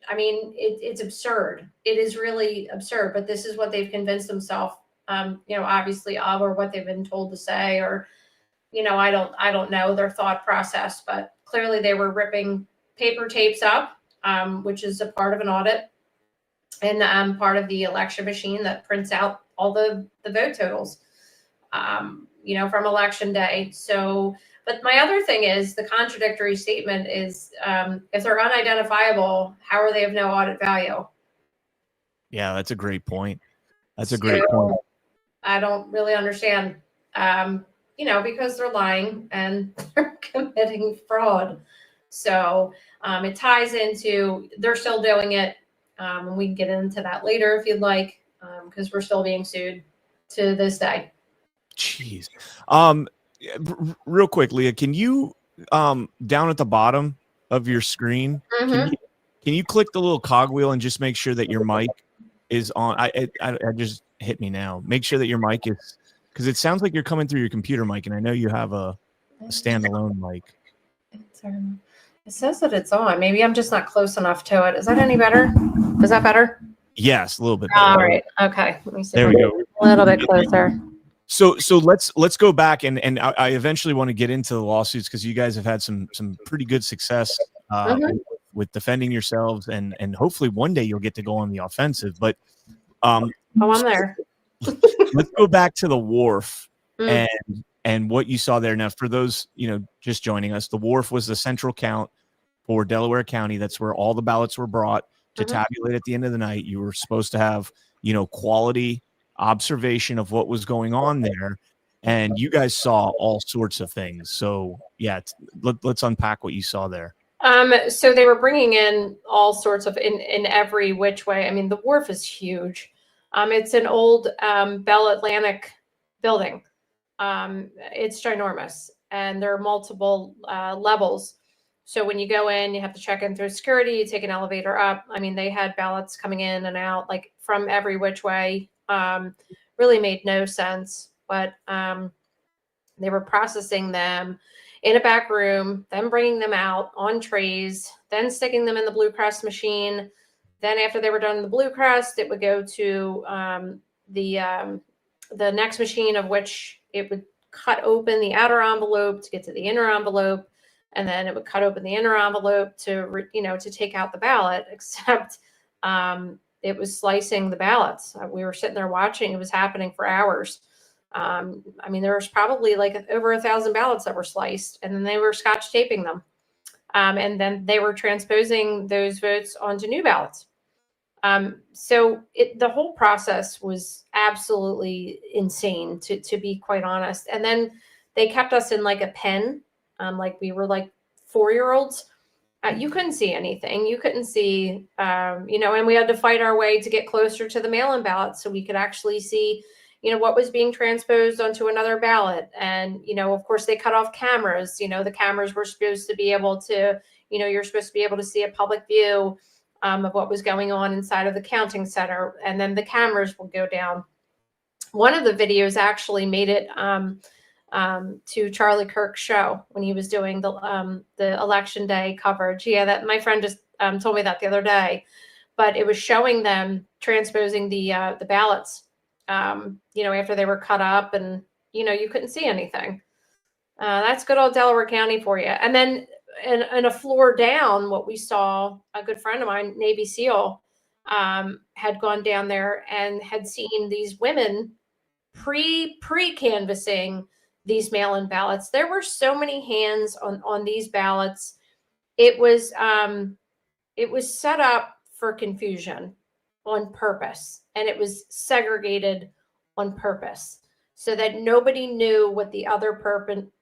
I mean, it's absurd. It is really absurd, but this is what they've convinced themselves, obviously of, or what they've been told to say, or, I don't know their thought process, but clearly they were ripping paper tapes up, which is a part of an audit and part of the election machine that prints out all the vote totals, from election day. So But my other thing is the contradictory statement is if they're unidentifiable, how are they of no audit value? Yeah, that's a great point. That's a great point. I don't really understand, because they're lying and they're committing fraud. So it ties into they're still doing it. And we can get into that later if you'd like, because we're still being sued to this day. Jeez. Real quick, Leah, can you down at the bottom of your screen, can you click the little cogwheel and just make sure that your mic is on? I just hit me now. Make sure that your mic is, because it sounds like you're coming through your computer mic, and I know you have a standalone mic. It says that it's on. Maybe I'm just not close enough to it. Is that any better? Is that better? Yes, a little bit better. All right. Okay. Let me see. There we go. A little bit closer. So let's go back and I eventually want to get into the lawsuits because you guys have had some pretty good success with defending yourselves and hopefully one day you'll get to go on the offensive. But I'm there. Let's go back to the wharf and what you saw there. Now, for those just joining us, the wharf was the central count for Delaware County. That's where all the ballots were brought to tabulate at the end of the night. You were supposed to have quality observation of what was going on there, and you guys saw all sorts of things. So yeah, let's unpack what you saw there. So they were bringing in all sorts of in every which way. I mean, the wharf is huge. It's an old Bell Atlantic building. It's ginormous, and there are multiple levels. So when you go in, you have to check in through security, you take an elevator up. I mean, they had ballots coming in and out like from every which way. Really made no sense, but they were processing them in a back room, then bringing them out on trays, then sticking them in the Blue Crest machine. Then after they were done in the Blue Crest, it would go to the next machine, of which it would cut open the outer envelope to get to the inner envelope, and then it would cut open the inner envelope to to take out the ballot. Except it was slicing the ballots. We were sitting there watching. It was happening for hours. I mean, there was probably like over 1,000 ballots that were sliced, and then they were scotch taping them. And then they were transposing those votes onto new ballots. So the whole process was absolutely insane, to be quite honest. And then they kept us in like a pen, like we were like 4-year-olds. You couldn't see anything. You couldn't see, and we had to fight our way to get closer to the mail-in ballot so we could actually see, what was being transposed onto another ballot. And, of course, they cut off cameras. The cameras were supposed to be able to, you're supposed to be able to see a public view of what was going on inside of the counting center. And then the cameras will go down. One of the videos actually made it to Charlie Kirk's show when he was doing the election day coverage. Yeah, that my friend just told me that the other day, but it was showing them transposing the ballots, after they were cut up, and you couldn't see anything. That's good old Delaware County for you. And then in a floor down, what we saw, a good friend of mine, Navy SEAL, had gone down there and had seen these women pre-canvassing these mail-in ballots. There were so many hands on these ballots. It was set up for confusion on purpose, and it was segregated on purpose so that nobody knew what the other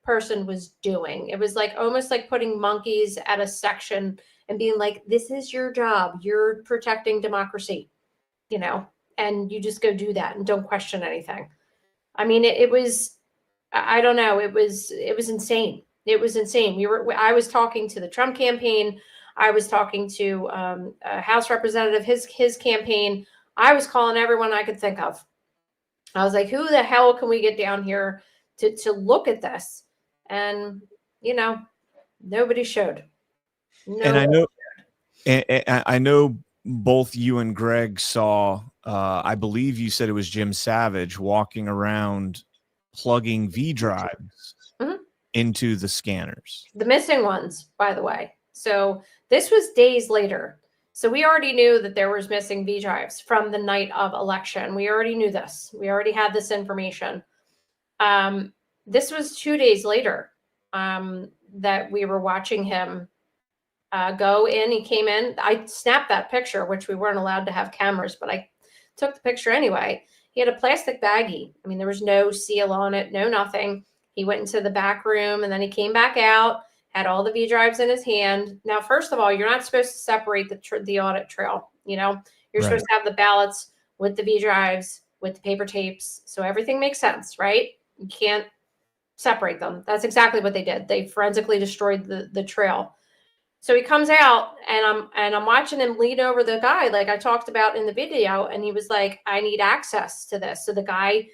person was doing. It was like almost like putting monkeys at a section and being like, this is your job. You're protecting democracy, and you just go do that and don't question anything. I mean, it was, I don't know. It was insane. It was insane. I was talking to the Trump campaign. I was talking to a House representative, his campaign. I was calling everyone I could think of. I was like, who the hell can we get down here to look at this? And, nobody showed. And I know both you and Greg saw, I believe you said it was Jim Savage walking around plugging V drives into the scanners. The missing ones, by the way. So this was days later. So we already knew that there was missing V drives from the night of election. We already knew this. We already had this information. This was 2 days later. that we were watching him go in. He came in. I snapped that picture, which we weren't allowed to have cameras, but I took the picture anyway. He had a plastic baggie. I mean, there was no seal on it, no nothing. He went into the back room and then he came back out, had all the V drives in his hand. Now, first of all, you're not supposed to separate the audit trail. You know, you're Right. supposed to have the ballots with the V drives, with the paper tapes. So everything makes sense, right? You can't separate them. That's exactly what they did. They forensically destroyed the trail. So he comes out and I'm watching him lean over the guy like I talked about in the video. And he was like, I need access to this. So the guy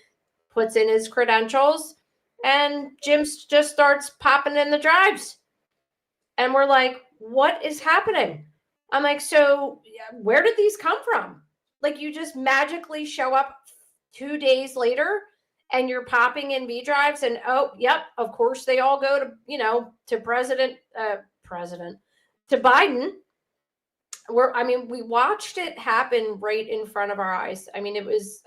puts in his credentials and Jim just starts popping in the drives. And we're like, what is happening? I'm like, so where did these come from? Like you just magically show up 2 days later and you're popping in V drives and oh, yep, of course they all go to, you know, to to Biden. We watched it happen right in front of our eyes. I mean, it was,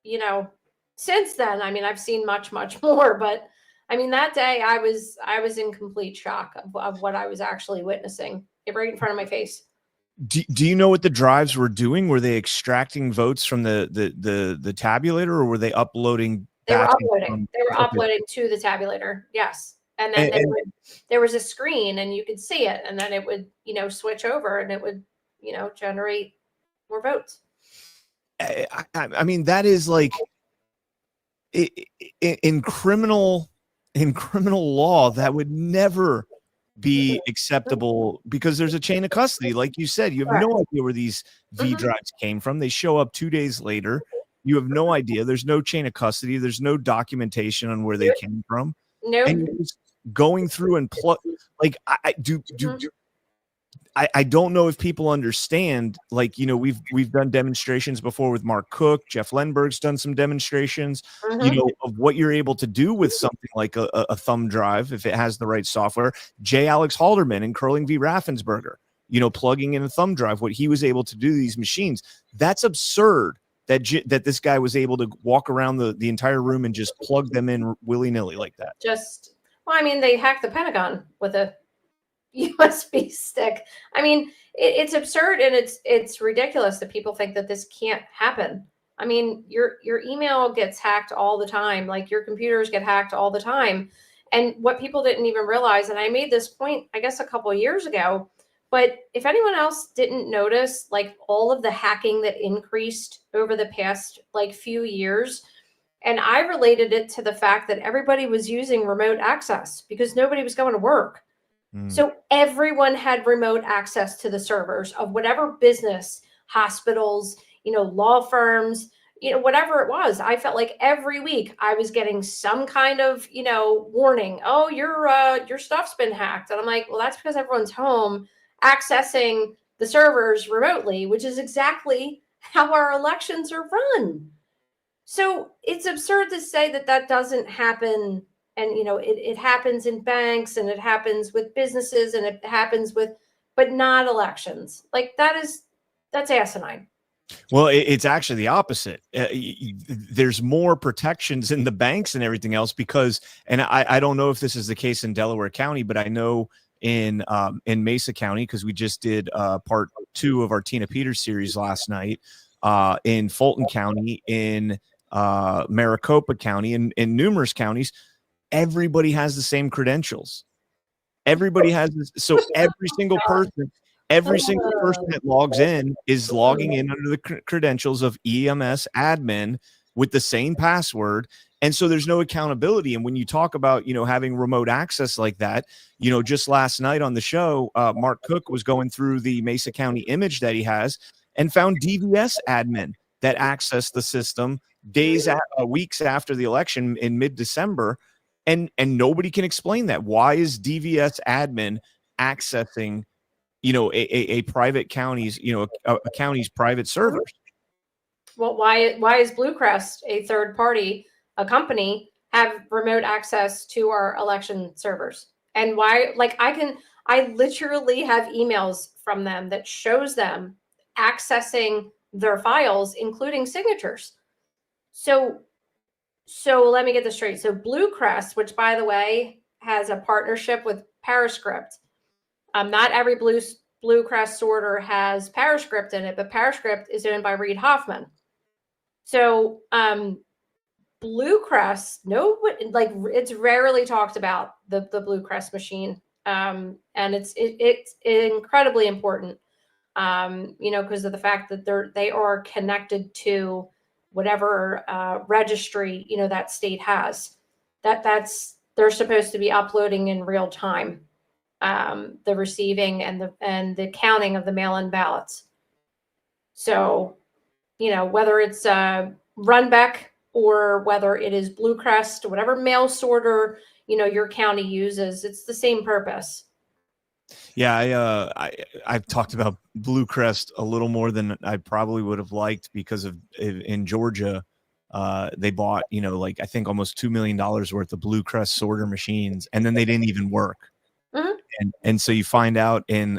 you know, since then, I mean, I've seen much, much more, but I mean, that day I was in complete shock of what I was actually witnessing right in front of my face. Do you know what the drives were doing? Were they extracting votes from the tabulator, or were they uploading? They were uploading. They were uploading to the tabulator. Yes. And then there was a screen and you could see it, and then it would, you know, switch over and it would, you know, generate more votes. I mean, that is like in criminal law, that would never be acceptable because there's a chain of custody. Like you said, you have no idea where these V drives came from. They show up 2 days later. You have no idea. There's no chain of custody. There's no documentation on where they came from. No. And you're just going through and like I don't know if people understand, like, you know, we've done demonstrations before with Mark Cook. Jeff Lenberg's done some demonstrations, you know, of what you're able to do with something like a thumb drive if it has the right software. J. Alex Halderman and Curling v. Raffensperger, you know, plugging in a thumb drive, what he was able to do to these machines. That's absurd that this guy was able to walk around the entire room and just plug them in willy-nilly like that. Well, I mean, they hacked the Pentagon with a USB stick. I mean, it's absurd and it's ridiculous that people think that this can't happen. I mean, your email gets hacked all the time. Like your computers get hacked all the time. And what people didn't even realize, and I made this point, I guess, a couple of years ago, but if anyone else didn't notice, like all of the hacking that increased over the past like few years, and I related it to the fact that everybody was using remote access because nobody was going to work. So everyone had remote access to the servers of whatever business, hospitals, you know, law firms, you know, whatever it was. I felt like every week I was getting some kind of, you know, warning. Oh, your stuff's been hacked. And I'm like, well, that's because everyone's home accessing the servers remotely, which is exactly how our elections are run. So it's absurd to say that that doesn't happen. And, you know, it happens in banks and it happens with businesses and it happens but not elections. Like that's asinine. Well, it's actually the opposite. There's more protections in the banks and everything else because, and I don't know if this is the case in Delaware County, but I know in Mesa County, because we just did part 2 of our Tina Peters series last night, in Fulton County, in Maricopa County, and in numerous counties. Everybody has the same credentials. Everybody has this. So every single person that logs in is logging in under the credentials of EMS admin with the same password. And so there's no accountability. And when you talk about, you know, having remote access like that, you know, just last night on the show, Mark Cook was going through the Mesa County image that he has and found DVS admin that accessed the system weeks after the election in mid-December. And nobody can explain that. Why is DVS admin accessing, you know, a private county's, you know, a county's private servers? Well, why is Blue Crest, a third party, a company, have remote access to our election servers? And why, like I literally have emails from them that shows them accessing their files, including signatures. So let me get this straight. So Blue Crest, which by the way, has a partnership with Periscript. Not every Blue Crest sorter has Periscript in it, but Periscript is owned by Reid Hoffman. So Blue Crest, it's rarely talked about, the Blue Crest machine, and it's incredibly important, because of the fact that they are connected to whatever registry that state has. They're supposed to be uploading in real time the receiving and the counting of the mail-in ballots. So, whether it's Runbeck or whether it is Blue Crest, whatever mail sorter your county uses, it's the same purpose. Yeah, I've talked about Blue Crest a little more than I probably would have liked, because in Georgia, they bought I think almost $2 million worth of Blue Crest sorter machines, and then they didn't even work. Mm-hmm. And so you find out in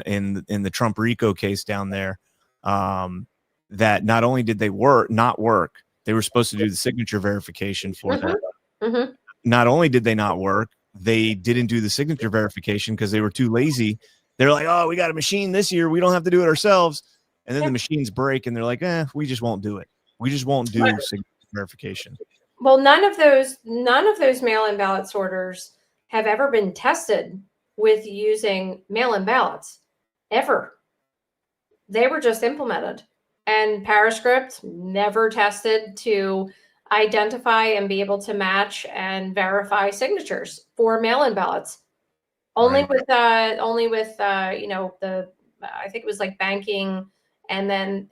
the Trump RICO case down there, that not only did they not work, they were supposed to do the signature verification for them. Mm-hmm. Not only did they not work, they didn't do the signature verification because they were too lazy. They're like, oh, we got a machine this year, we don't have to do it ourselves. And then the machines break, and they're like, we just won't do it. We just won't do signature verification. Well, none of those mail-in ballot sorters have ever been tested with using mail-in ballots, ever. They were just implemented. And Periscript never tested to identify and be able to match and verify signatures for mail-in ballots. Only with I think it was like banking, and then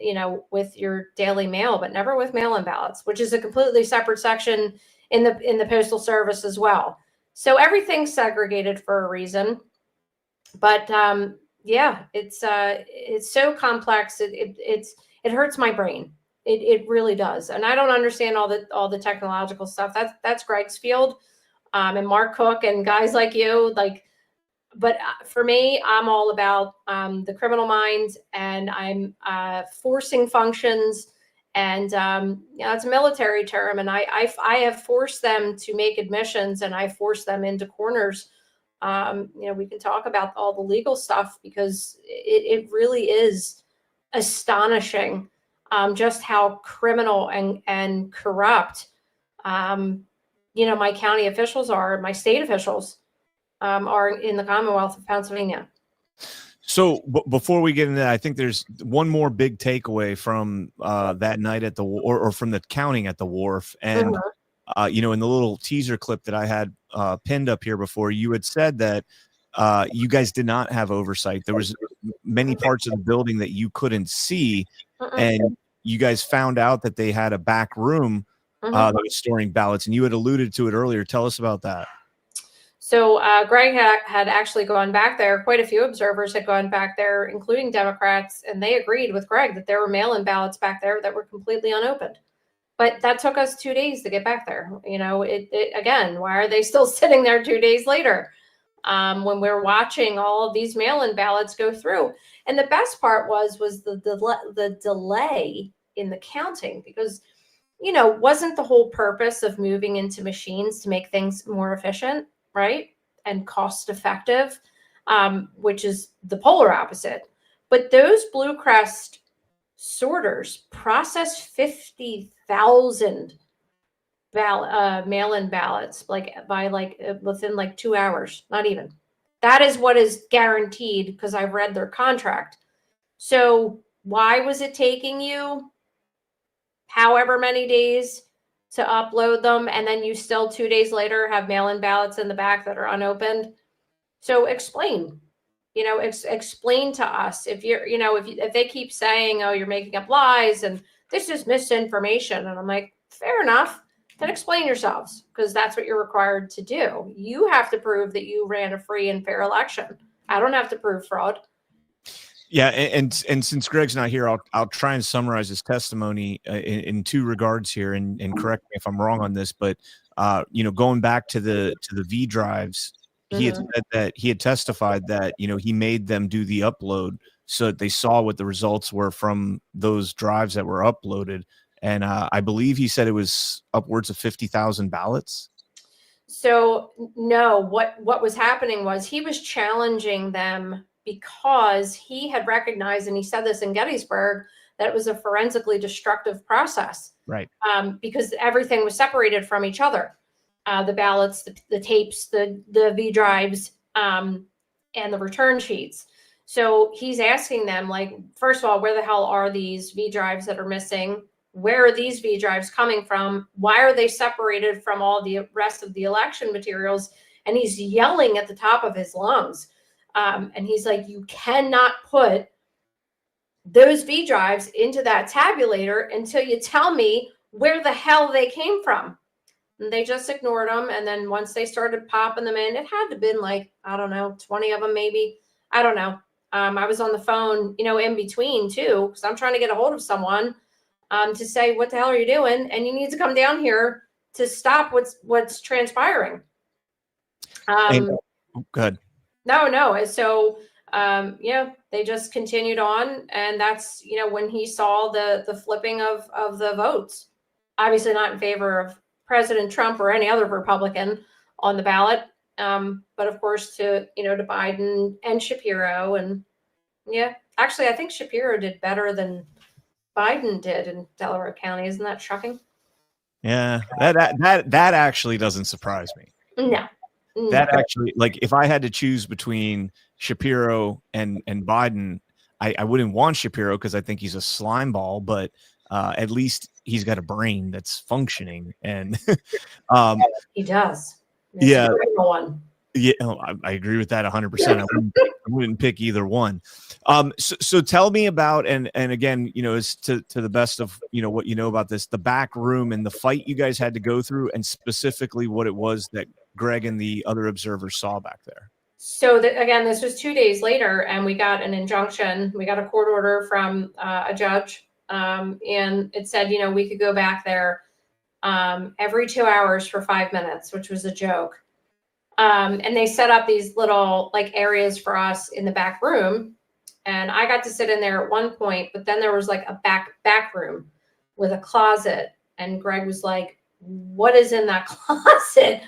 with your daily mail, but never with mail-in ballots, which is a completely separate section in the Postal Service as well. So everything's segregated for a reason. But it's so complex. It hurts my brain. It really does. And I don't understand all the technological stuff. That's Greg's field, and Mark Cook and guys like you. But for me, I'm all about the criminal minds, and I'm forcing functions. And it's a military term, and I have forced them to make admissions, and I force them into corners. We can talk about all the legal stuff, because it really is astonishing just how criminal and corrupt my county officials are, my state officials are in the Commonwealth of Pennsylvania. So before we get into that, I think there's one more big takeaway from that night at the or from the counting at the wharf. And in the little teaser clip that I had pinned up here before, you had said that you guys did not have oversight. There was many parts of the building that you couldn't see, and you guys found out that they had a back room that was storing ballots, and you had alluded to it earlier. Tell us about that. So Greg had actually gone back there. Quite a few observers had gone back there, including Democrats, and they agreed with Greg that there were mail-in ballots back there that were completely unopened. But that took us 2 days to get back there. Again, why are they still sitting there 2 days later when we're watching all of these mail-in ballots go through? And the best part was the delay in the counting, because, wasn't the whole purpose of moving into machines to make things more efficient, right? And cost effective, which is the polar opposite. But those Blue Crest sorters process 50,000 mail-in ballots within 2 hours, not even. That is what is guaranteed, because I've read their contract. So why was it taking you however many days to upload them, and then you still 2 days later have mail-in ballots in the back that are unopened? So explain. Explain to us if if they keep saying, oh, you're making up lies and this is misinformation. And I'm like, fair enough. Then explain yourselves, because that's what you're required to do. You have to prove that you ran a free and fair election. I don't have to prove fraud. Yeah, and since Greg's not here, I'll try and summarize his testimony in two regards here, and correct me if I'm wrong on this. But going back to the V drives, he had said that he had testified that he made them do the upload so that they saw what the results were from those drives that were uploaded. And I believe he said it was upwards of 50,000 ballots. So no, what was happening was he was challenging them because he had recognized, and he said this in Gettysburg, that it was a forensically destructive process. Right. Because everything was separated from each other. The ballots, the tapes, the V drives, and the return sheets. So he's asking them, like, first of all, where the hell are these V drives that are missing? Where are these V drives coming from? Why are they separated from all the rest of the election materials? And he's yelling at the top of his lungs. And he's like, you cannot put those V drives into that tabulator until you tell me where the hell they came from. And they just ignored them. And then once they started popping them in, it had to have been like, I don't know, 20 of them maybe. I don't know. I was on the phone, in between too, because I'm trying to get a hold of someone to say, what the hell are you doing? And you need to come down here to stop what's transpiring. Go ahead. No. So, they just continued on. And that's, when he saw the flipping of the votes, obviously not in favor of President Trump or any other Republican on the ballot. But of course to Biden and Shapiro. And actually, I think Shapiro did better than Biden did in Delaware County. Isn't that shocking? Yeah, that actually doesn't surprise me. No. That actually, like, if I had to choose between Shapiro and Biden, I wouldn't want Shapiro because I think he's a slime ball, but at least he's got a brain that's functioning. And he does. Yeah. One. Yeah, I agree with that 100%. I wouldn't pick either one. So tell me about, and again, as to the best of what you know about this, the back room and the fight you guys had to go through, and specifically what it was that Greg and the other observers saw back there. So again, this was 2 days later, and we got an injunction. We got a court order from a judge, and it said, we could go back there every 2 hours for 5 minutes, which was a joke. And they set up these little areas for us in the back room. And I got to sit in there at one point, but then there was a back room with a closet. And Greg was like, what is in that closet?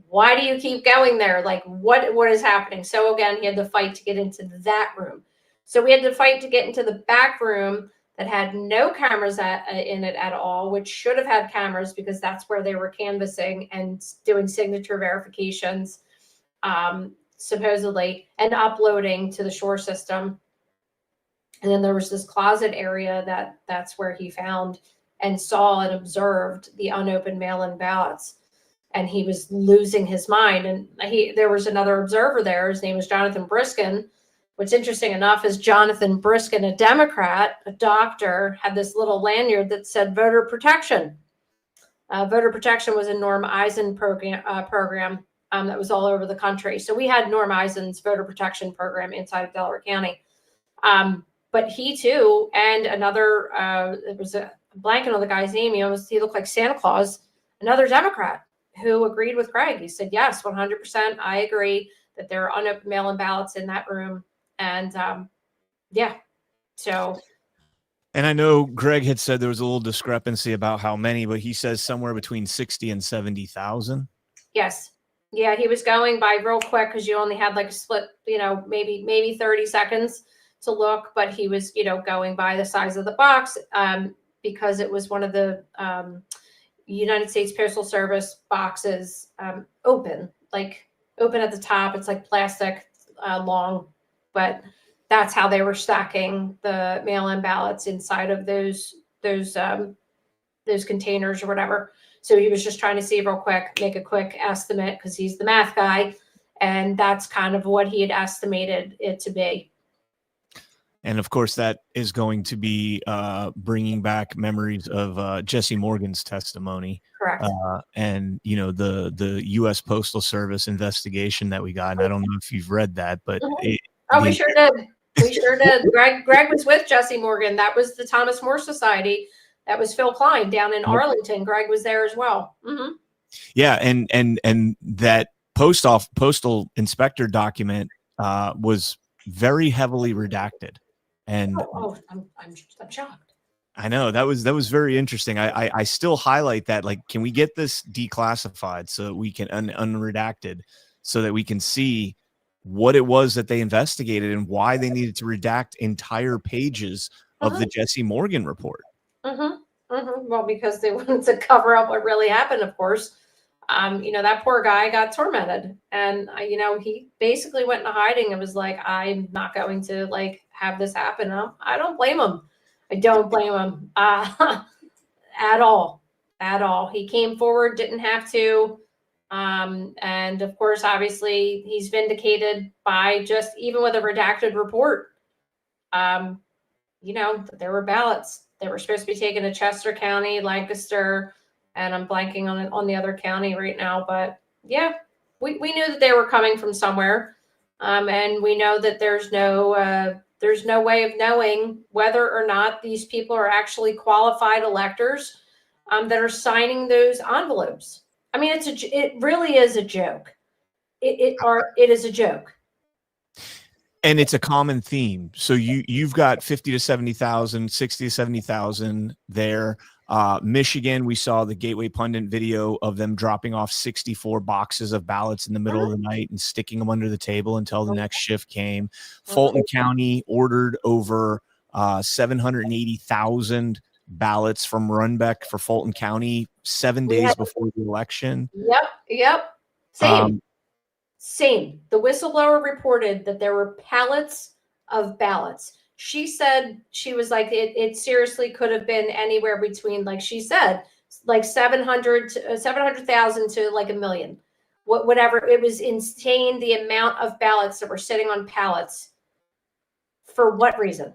Why do you keep going there? What is happening? So again, he had to fight to get into that room. So we had to fight to get into the back room that had no cameras in it at all, which should have had cameras because that's where they were canvassing and doing signature verifications, supposedly, and uploading to the Shore system. And then there was this closet area that's where he found and saw and observed the unopened mail-in ballots. And he was losing his mind. And there was another observer there. His name was Jonathan Briskin. What's interesting enough is Jonathan Briskin, a Democrat, a doctor, had this little lanyard that said voter protection. Voter protection was a Norm Eisen program that was all over the country. So we had Norm Eisen's voter protection program inside of Delaware County. But he too, and another, it was a blanket on the guy's name. He looked like Santa Claus, another Democrat who agreed with Greg. He said, yes, 100%. I agree that there are unopened mail-in ballots in that room. And so. And I know Greg had said there was a little discrepancy about how many, but he says somewhere between 60 and 70,000. Yes. Yeah, he was going by real quick because you only had a split, maybe 30 seconds to look, but he was, going by the size of the box because it was one of the United States Postal Service boxes open at the top. It's plastic, long, but that's how they were stacking the mail-in ballots inside of those containers or whatever. So he was just trying to see real quick, make a quick estimate because he's the math guy. And that's kind of what he had estimated it to be. And of course, that is going to be bringing back memories of Jesse Morgan's testimony. Correct. And, the U.S. Postal Service investigation that we got. And I don't know if you've read that, but. We sure did. We sure did. Greg was with Jesse Morgan. That was the Thomas More Society. That was Phil Klein down in Arlington. Greg was there as well. Mm-hmm. Yeah. And that postal inspector document was very heavily redacted. And I'm shocked. I know that was very interesting. I still highlight that. Like, can we get this declassified so that we can unredacted so that we can see what it was that they investigated and why they needed to redact entire pages of the Jesse Morgan report? Well, because they wanted to cover up what really happened, of course. That poor guy got tormented, and he basically went into hiding and was like, I'm not going to have this happen. I don't blame him. I don't blame him at all. He came forward, didn't have to. And of course, obviously, he's vindicated by just even with a redacted report. There were ballots. They were supposed to be taken to Chester County, Lancaster, and I'm blanking on the other county right now. But yeah, we knew that they were coming from somewhere. And we know that there's no way of knowing whether or not these people are actually qualified electors that are signing those envelopes. I mean, it really is a joke. It is a joke. And it's a common theme. So you've got 50 to 70,000, 60 to 70,000 there. Michigan, we saw the Gateway Pundit video of them dropping off 64 boxes of ballots in the middle of the night and sticking them under the table until the next shift came. Fulton County ordered over 780,000 ballots from Runbeck for Fulton County 7 days before the election. Yep. Same. The whistleblower reported that there were pallets of ballots. She said, she was like, it seriously could have been anywhere between, like she said, like 700,000 to like 1 million. Whatever. It was insane the amount of ballots that were sitting on pallets. For what reason?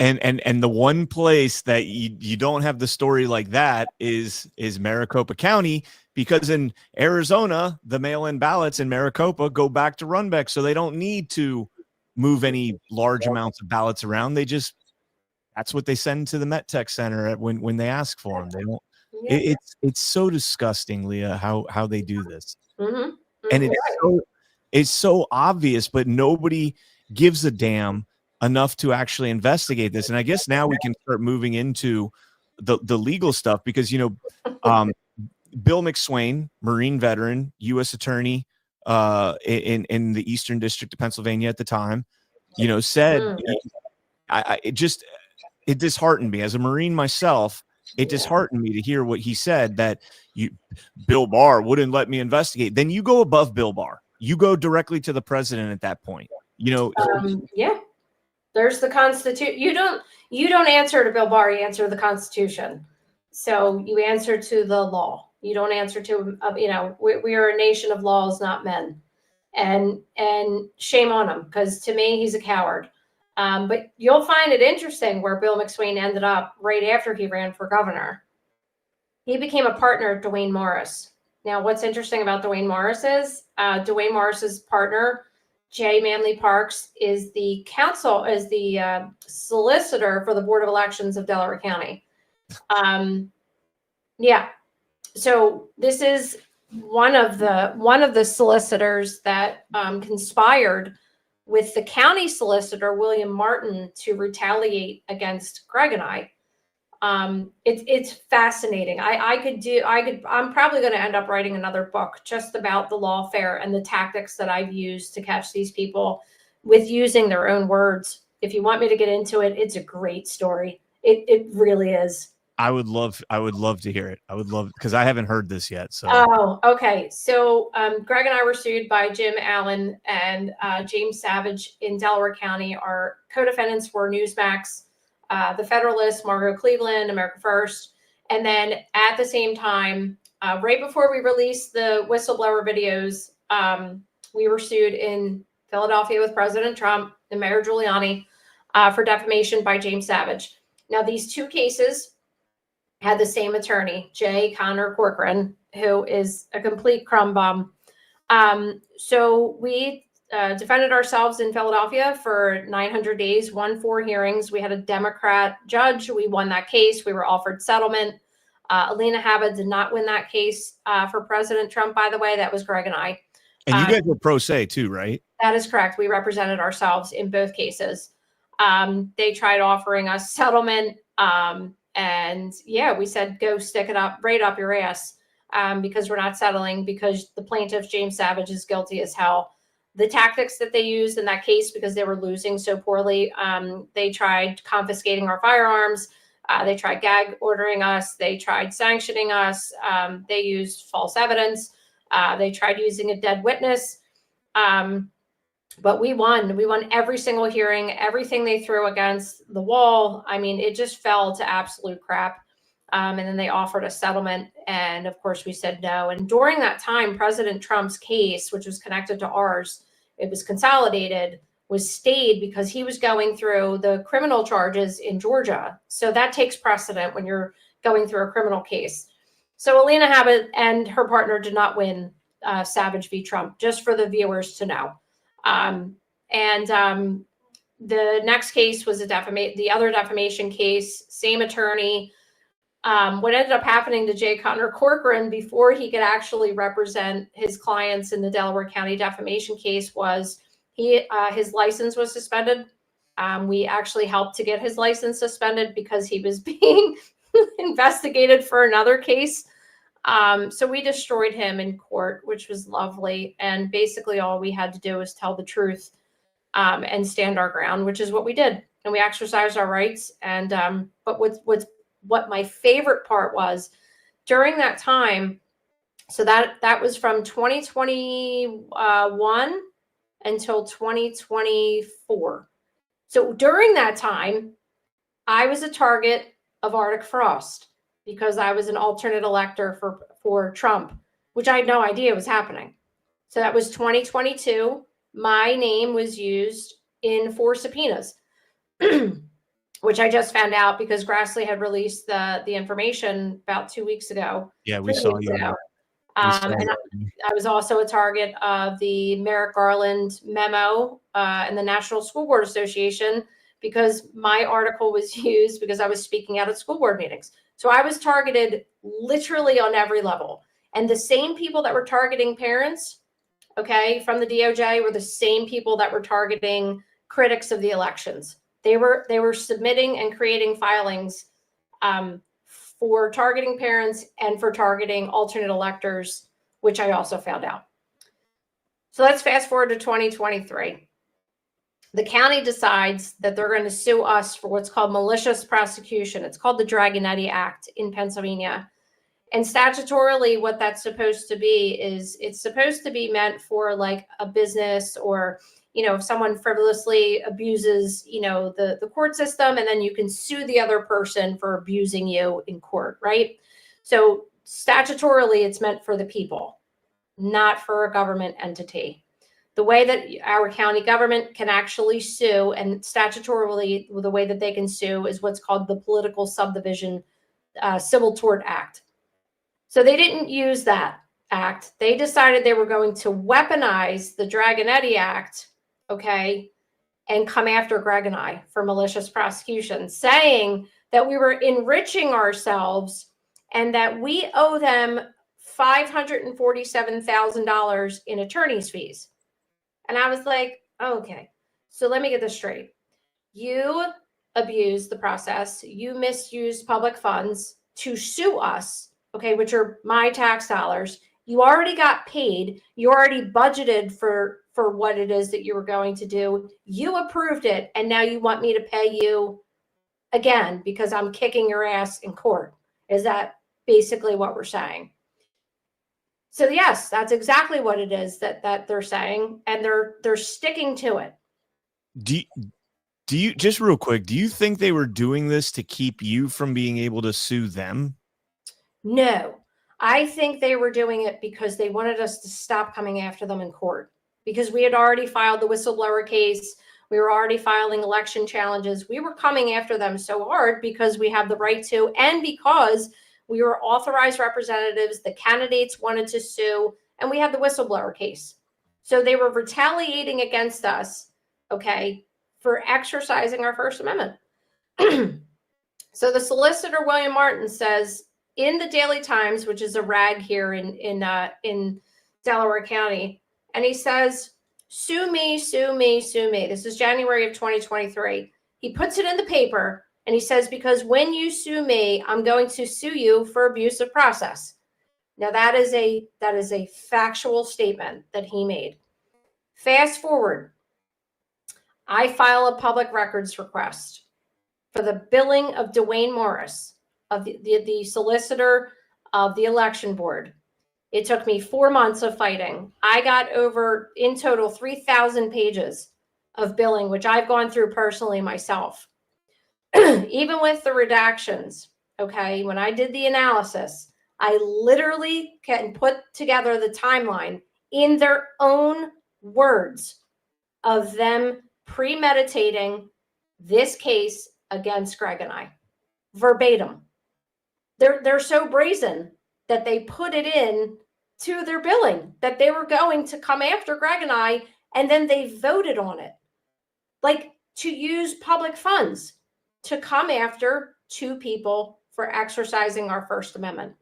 And the one place that you don't have the story like that is Maricopa County, because in Arizona, the mail-in ballots in Maricopa go back to Runbeck, so they don't need to move any large amounts of ballots around. That's what they send to the MetTech Center when they ask for them. They don't. It's so disgusting, Leah, how they do this, and it's so obvious, but nobody gives a damn enough to actually investigate this. And I guess now we can start moving into the legal stuff, because Bill McSwain, Marine veteran, U.S. attorney in the Eastern District of Pennsylvania at the time, said it disheartened me as a Marine myself. It disheartened me to hear what he said, that Bill Barr wouldn't let me investigate. Then you go above Bill Barr. You go directly to the president at that point. There's the Constitution. You don't answer to Bill Barr. You answer to the Constitution. So you answer to the law. You don't answer to we are a nation of laws, not men. And shame on him, because to me he's a coward. But you'll find it interesting where Bill McSwain ended up right after he ran for governor. He became a partner of Duane Morris. Now, what's interesting about Duane Morris is Duane Morris's partner, J. Manley Parks, is the solicitor for the Board of Elections of Delaware County. So this is one of the solicitors that conspired with the county solicitor, William Martin, to retaliate against Greg and I. It's fascinating. I'm probably going to end up writing another book just about the lawfare and the tactics that I've used to catch these people with using their own words. If you want me to get into it, it's a great story. It really is. I would love to hear it. I would love, because I haven't heard this yet. So. Oh, okay. So Greg and I were sued by Jim Allen and James Savage in Delaware County. Our co-defendants were Newsmax, The Federalist, Margot Cleveland, America First. And then at the same time, right before we released the whistleblower videos, we were sued in Philadelphia with President Trump and Mayor Giuliani for defamation by James Savage. Now, these two cases had the same attorney, J. Connor Corcoran, who is a complete crumb bum. So we defended ourselves in Philadelphia for 900 days, won 4 hearings. We had a Democrat judge. We won that case. We were offered settlement. Alina Habba did not win that case for President Trump, by the way. That was Greg and I. And you guys were pro se too, right? That is correct. We represented ourselves in both cases. They tried offering us settlement. And yeah, we said, go stick it up, right up your ass, because we're not settling, because the plaintiff, James Savage, is guilty as hell. The tactics that they used in that case, because they were losing so poorly, they tried confiscating our firearms. They tried gag ordering us. They tried sanctioning us. They used false evidence. They tried using a dead witness. But we won. We won every single hearing, everything they threw against the wall. I mean, it just fell to absolute crap. And then they offered a settlement. And of course, we said no. And during that time, President Trump's case, which was connected to ours, it was consolidated, was stayed because he was going through the criminal charges in Georgia. So that takes precedent when you're going through a criminal case. So Alina Habit and her partner did not win Savage v. Trump, just for the viewers to know. The next case was the other defamation case, same attorney. What ended up happening to J. Connor Corcoran before he could actually represent his clients in the Delaware County defamation case was his license was suspended. We actually helped to get his license suspended because he was being investigated for another case. So we destroyed him in court, which was lovely. And basically all we had to do was tell the truth and stand our ground, which is what we did. And we exercised our rights. And but what my favorite part was during that time, so that was from 2021 until 2024. So during that time, I was a target of Arctic Frost because I was an alternate elector for Trump, which I had no idea was happening. So that was 2022. My name was used in 4 subpoenas, which I just found out because Grassley had released the information about 2 weeks ago. Yeah, we saw you. And I was also a target of the Merrick Garland memo and the National School Board Association because my article was used because I was speaking out at school board meetings. So I was targeted literally on every level. And the same people that were targeting parents, okay, from the DOJ were the same people that were targeting critics of the elections. They were submitting and creating filings for targeting parents and for targeting alternate electors, which I also found out. So let's fast forward to 2023. The county decides that they're going to sue us for what's called malicious prosecution. It's called the Dragonetti Act in Pennsylvania. And statutorily, what that's supposed to be is it's supposed to be meant for like a business or, if someone frivolously abuses, the court system, and then you can sue the other person for abusing you in court, right? So statutorily, it's meant for the people, not for a government entity. The way that our county government can actually sue, and statutorily, the way that they can sue is what's called the Political Subdivision Civil Tort Act. So they didn't use that act. They decided they were going to weaponize the Dragonetti Act, okay, and come after Greg and I for malicious prosecution, saying that we were enriching ourselves and that we owe them $547,000 in attorney's fees. And I was like, okay, so let me get this straight. You abused the process. You misused public funds to sue us, okay, which are my tax dollars. You already got paid. You already budgeted for what it is that you were going to do. You approved it, and now you want me to pay you again because I'm kicking your ass in court. Is that basically what we're saying? So yes, that's exactly what it is that they're saying, and they're sticking to it. Do you just real quick, do you think they were doing this to keep you from being able to sue them? No, I think they were doing it because they wanted us to stop coming after them in court, because we had already filed the whistleblower case. We were already filing election challenges. We were coming after them so hard because we have the right to, and because we were authorized representatives, the candidates wanted to sue, and we had the whistleblower case. So they were retaliating against us, okay, for exercising our First Amendment. So the solicitor, William Martin, says in the Daily Times, which is a rag here in Delaware County, and he says, sue me, sue me, sue me. This is January of 2023. He puts it in the paper, And he says, because when you sue me, I'm going to sue you for abuse of process. Now that is a factual statement that he made. Fast forward, I file a public records request for the billing of Dwayne Morris, of the solicitor of the election board. It took me 4 months of fighting. I got over, in total, 3,000 pages of billing, which I've gone through personally myself. Even with the redactions, okay, when I did the analysis, I literally can put together the timeline in their own words of them premeditating this case against Greg and I, verbatim. They're so brazen that they put it in to their billing that they were going to come after Greg and I, and then they voted on it, like to use public funds to come after two people for exercising our First Amendment.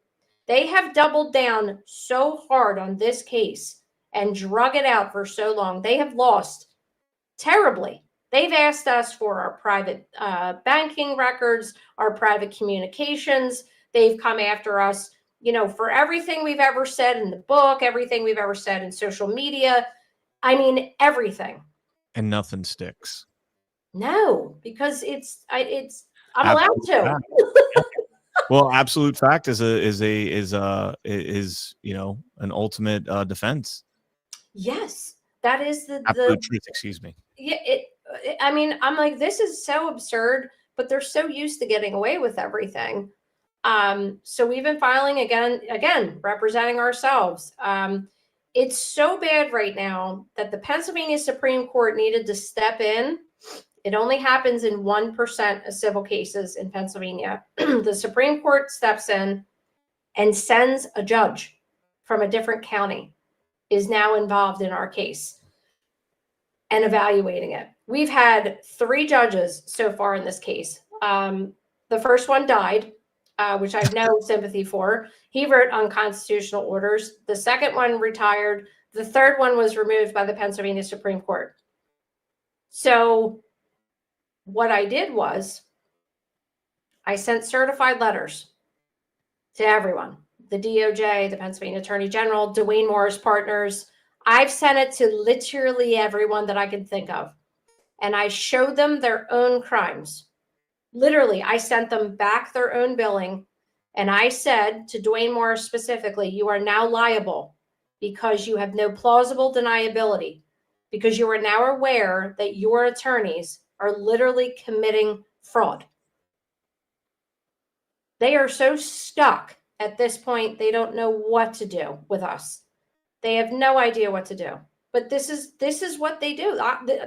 They have doubled down so hard on this case and drug it out for so long. They have lost terribly. They've asked us for our private banking records, our private communications. They've come after us, for everything we've ever said in the book, everything we've ever said in social media. I mean, everything. And nothing sticks. No, because I'm allowed to. Well, absolute fact is an ultimate defense. Yes, that is the absolute truth. Excuse me. Yeah, I'm like, this is so absurd, but they're so used to getting away with everything. So we've been filing again, representing ourselves. It's so bad right now that the Pennsylvania Supreme Court needed to step in. It only happens in 1% of civil cases in Pennsylvania. The Supreme Court steps in and sends a judge from a different county is now involved in our case and evaluating it. We've had 3 judges so far in this case. The first one died, which I have no sympathy for. He wrote unconstitutional orders. The second one retired. The third one was removed by the Pennsylvania Supreme Court. So what I did was I sent certified letters to everyone, the DOJ, the Pennsylvania Attorney General, Dwayne Morris Partners. I've sent it to literally everyone that I could think of. And I showed them their own crimes. Literally, I sent them back their own billing. And I said to Dwayne Morris specifically, you are now liable because you have no plausible deniability, because you are now aware that your attorneys are literally committing fraud. They are so stuck at this point, they don't know what to do with us. They have no idea what to do. But this is what they do.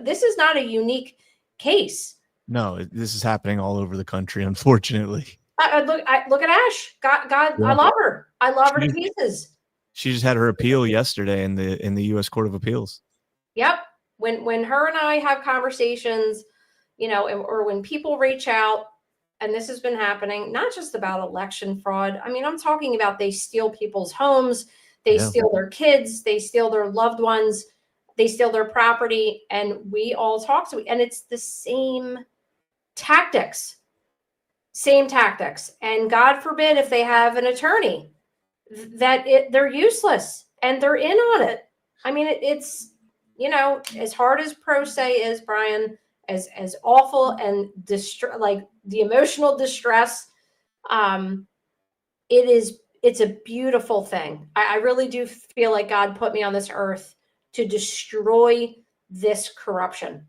This is not a unique case. No, this is happening all over the country, unfortunately. Look at Ash. God, yeah. I love her. I love her to pieces. She just had her appeal yesterday in the U.S. Court of Appeals. Yep. When her and I have conversations, or when people reach out, and this has been happening, not just about election fraud. I mean, I'm talking about they steal people's homes, they steal their kids, they steal their loved ones, they steal their property, and we all talk to, and it's the same tactics. And God forbid if they have an attorney they're useless and they're in on it. I mean, it's as hard as pro se is, Brian, as awful and like the emotional distress, it's a beautiful thing. I really do feel like God put me on this earth to destroy this corruption.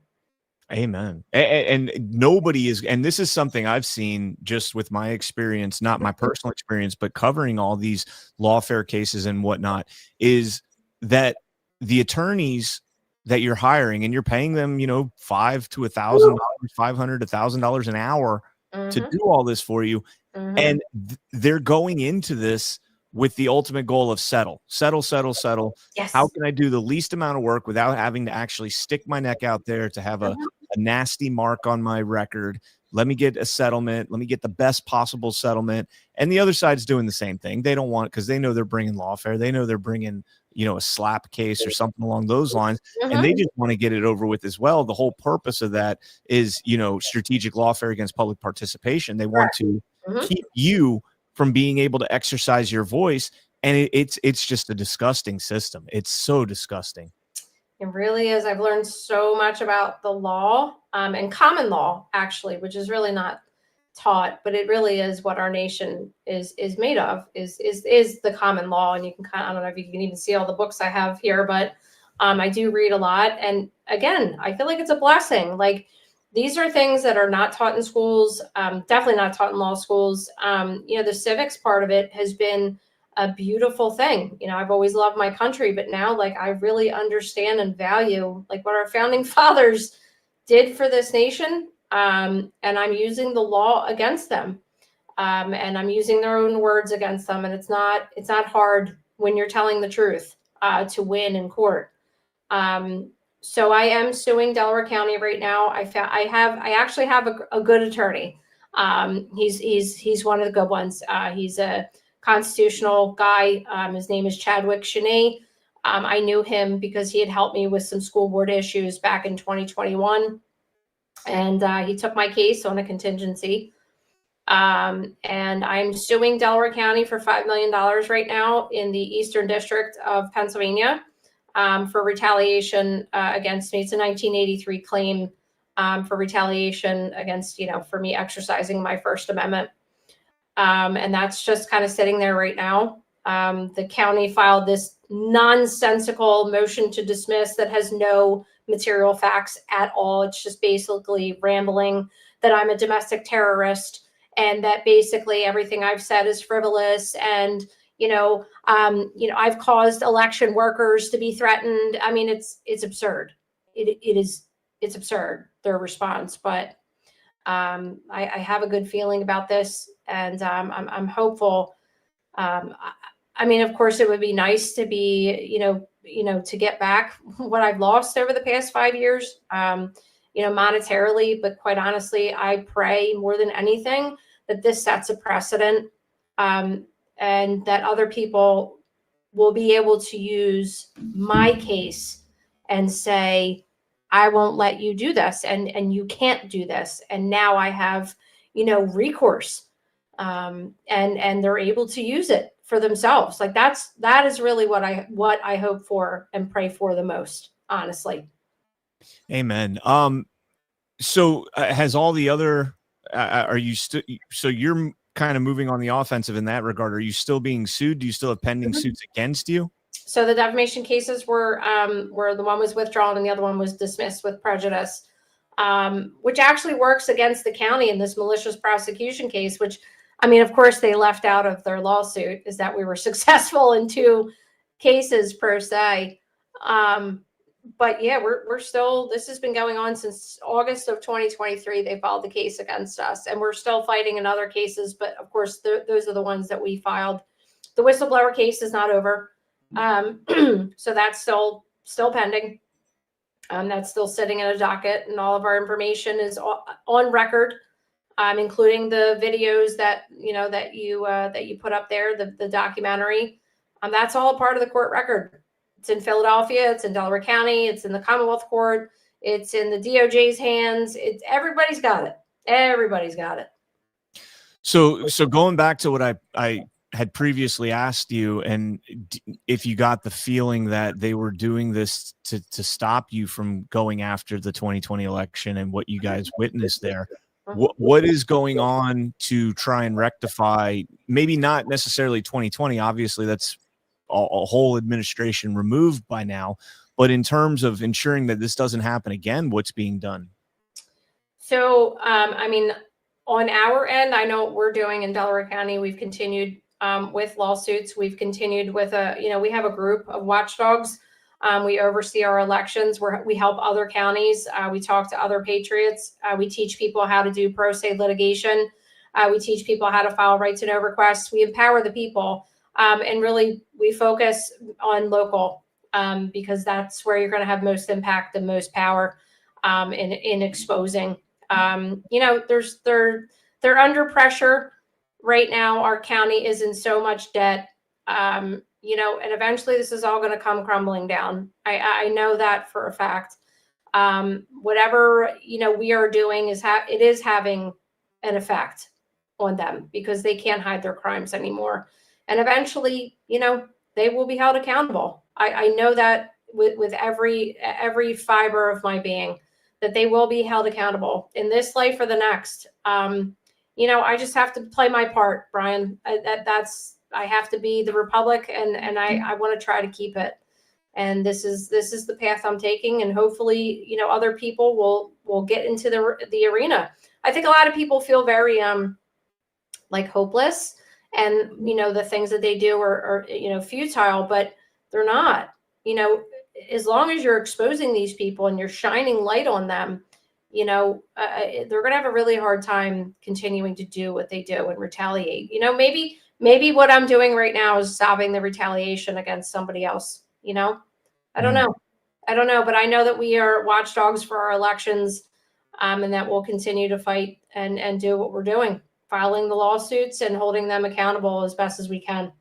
Amen. And nobody is, and this is something I've seen just with my experience, not my personal experience, but covering all these lawfare cases and whatnot, is that the attorneys that you're hiring and you're paying them, $500 to $1,000, $500 to $1,000 an hour to do all this for you. And they're going into this with the ultimate goal of settle. Yes. How can I do the least amount of work without having to actually stick my neck out there to have a nasty mark on my record, let me get a settlement. Let me get the best possible settlement. And the other side's doing the same thing. They don't want, because they know they're bringing lawfare. They know they're bringing, a slap case or something along those lines. And they just want to get it over with as well. The whole purpose of that is, strategic lawfare against public participation. They want to keep you from being able to exercise your voice. And it's just a disgusting system. It's so disgusting. It really is. I've learned so much about the law and common law, actually, which is really not taught, but it really is what our nation is made of, is the common law. And you can I don't know if you can even see all the books I have here, but I do read a lot. And again, I feel like it's a blessing. Like, these are things that are not taught in schools, definitely not taught in law schools. The civics part of it has been a beautiful thing. I've always loved my country, but now, like, I really understand and value, like, what our founding fathers did for this nation. And I'm using the law against them. And I'm using their own words against them. And it's not hard when you're telling the truth to win in court. So I am suing Delaware County right now. I actually have a good attorney. He's one of the good ones. He's a constitutional guy. His name is Chadwick Cheney. I knew him because he had helped me with some school board issues back in 2021. And he took my case on a contingency. And I'm suing Delaware County for $5 million right now in the Eastern District of Pennsylvania for retaliation against me. It's a 1983 claim for retaliation against, for me exercising my First Amendment. And that's just kind of sitting there right now. The county filed this nonsensical motion to dismiss that has no material facts at all. It's just basically rambling that I'm a domestic terrorist and that basically everything I've said is frivolous. And, I've caused election workers to be threatened. I mean, it's absurd. It's absurd, their response. But I have a good feeling about this, and I'm hopeful. I mean, of course, it would be nice to be, to get back what I've lost over the past 5 years, monetarily. But quite honestly, I pray more than anything that this sets a precedent, and that other people will be able to use my case and say, I won't let you do this, and you can't do this. And now I have, recourse, and they're able to use it for themselves. Like, that is really what I hope for and pray for the most, honestly. Amen. So has all the other, are you still, so you're kind of moving on the offensive in that regard. Are you still being sued? Do you still have pending suits against you? So the defamation cases were the one was withdrawn and the other one was dismissed with prejudice, which actually works against the county in this malicious prosecution case, which, I mean, of course, they left out of their lawsuit is that we were successful in 2 cases per se. But yeah, we're still, this has been going on since August of 2023. They filed the case against us, and we're still fighting in other cases. But of course, those are the ones that we filed. The whistleblower case is not over. So that's still pending. That's still sitting in a docket, and all of our information is on record, including the videos that you put up there, the documentary. That's all a part of the court record. It's in Philadelphia. It's in Delaware County. It's in the Commonwealth Court. It's in the DOJ's hands. Everybody's got it. Everybody's got it. So going back to what I had previously asked you, and if you got the feeling that they were doing this to stop you from going after the 2020 election and what you guys witnessed there, what is going on to try and rectify, maybe not necessarily 2020, obviously that's a whole administration removed by now, but in terms of ensuring that this doesn't happen again, what's being done? So, I mean, on our end, I know what we're doing in Delaware County. We've continued with lawsuits. We've continued with we have a group of watchdogs. We oversee our elections. We help other counties. We talk to other patriots. We teach people how to do pro se litigation. We teach people how to file right to know requests. We empower the people. And really, we focus on local because that's where you're going to have most impact and most power in exposing They're under pressure right now. Our county is in so much debt, and eventually this is all going to come crumbling down. I know that for a fact. Whatever we are doing is having an effect on them because they can't hide their crimes anymore, and eventually they will be held accountable. I know that with every fiber of my being, that they will be held accountable in this life or the next. I just have to play my part, Brian. I have to be the Republic, and I want to try to keep it. And this is the path I'm taking, and hopefully, other people will get into the arena. I think a lot of people feel very hopeless, and the things that they do are futile, but they're not. As long as you're exposing these people and you're shining light on them, they're going to have a really hard time continuing to do what they do and retaliate. Maybe what I'm doing right now is stopping the retaliation against somebody else. I don't know. But I know that we are watchdogs for our elections, and that we'll continue to fight and do what we're doing, filing the lawsuits and holding them accountable as best as we can.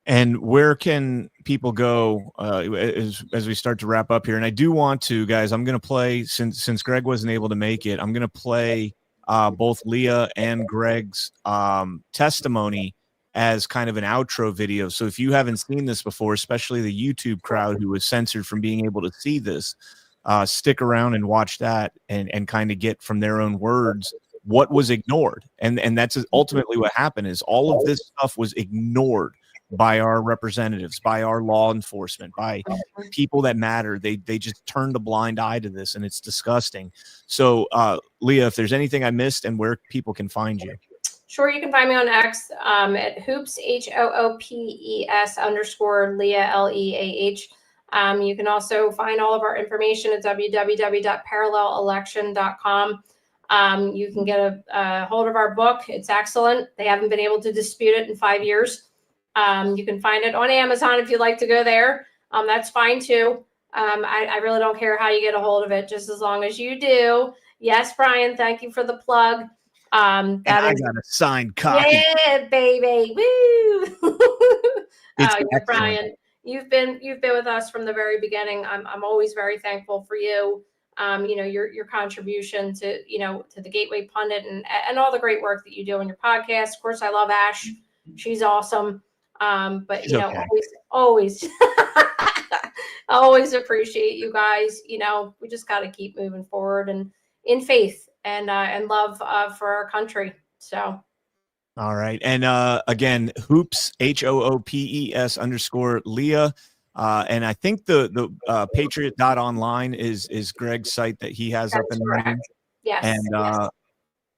And where can people go as we start to wrap up here? And I do want to, guys, I'm going to play, since Greg wasn't able to make it, I'm going to play both Leah and Greg's testimony as kind of an outro video. So if you haven't seen this before, especially the YouTube crowd who was censored from being able to see this, stick around and watch that and kind of get from their own words what was ignored. And that's ultimately what happened, is all of this stuff was ignored by our representatives, by our law enforcement, by people that matter. They just turned a blind eye to this, and it's disgusting. So Leah, if there's anything I missed and where people can find you. Sure, you can find me on X at hoops, HOOPES _ Leah, LEAH. You can also find all of our information at www.parallelelection.com. You can get a hold of our book. It's excellent. They haven't been able to dispute it in 5 years. You can find it on Amazon if you'd like to go there. That's fine too. I really don't care how you get a hold of it, just as long as you do. Yes, Brian, thank you for the plug. I got a signed copy. Yeah, baby. Woo! Brian, you've been with us from the very beginning. I'm always very thankful for you. Your contribution to the Gateway Pundit and all the great work that you do on your podcast. Of course, I love Ash. She's awesome. But She's okay. always always appreciate you guys. We just got to keep moving forward and in faith and love for our country. So all right. And again, hoops, HOOPES _ Leah. And I think the patriot.online is Greg's site that he has up and running. Yes.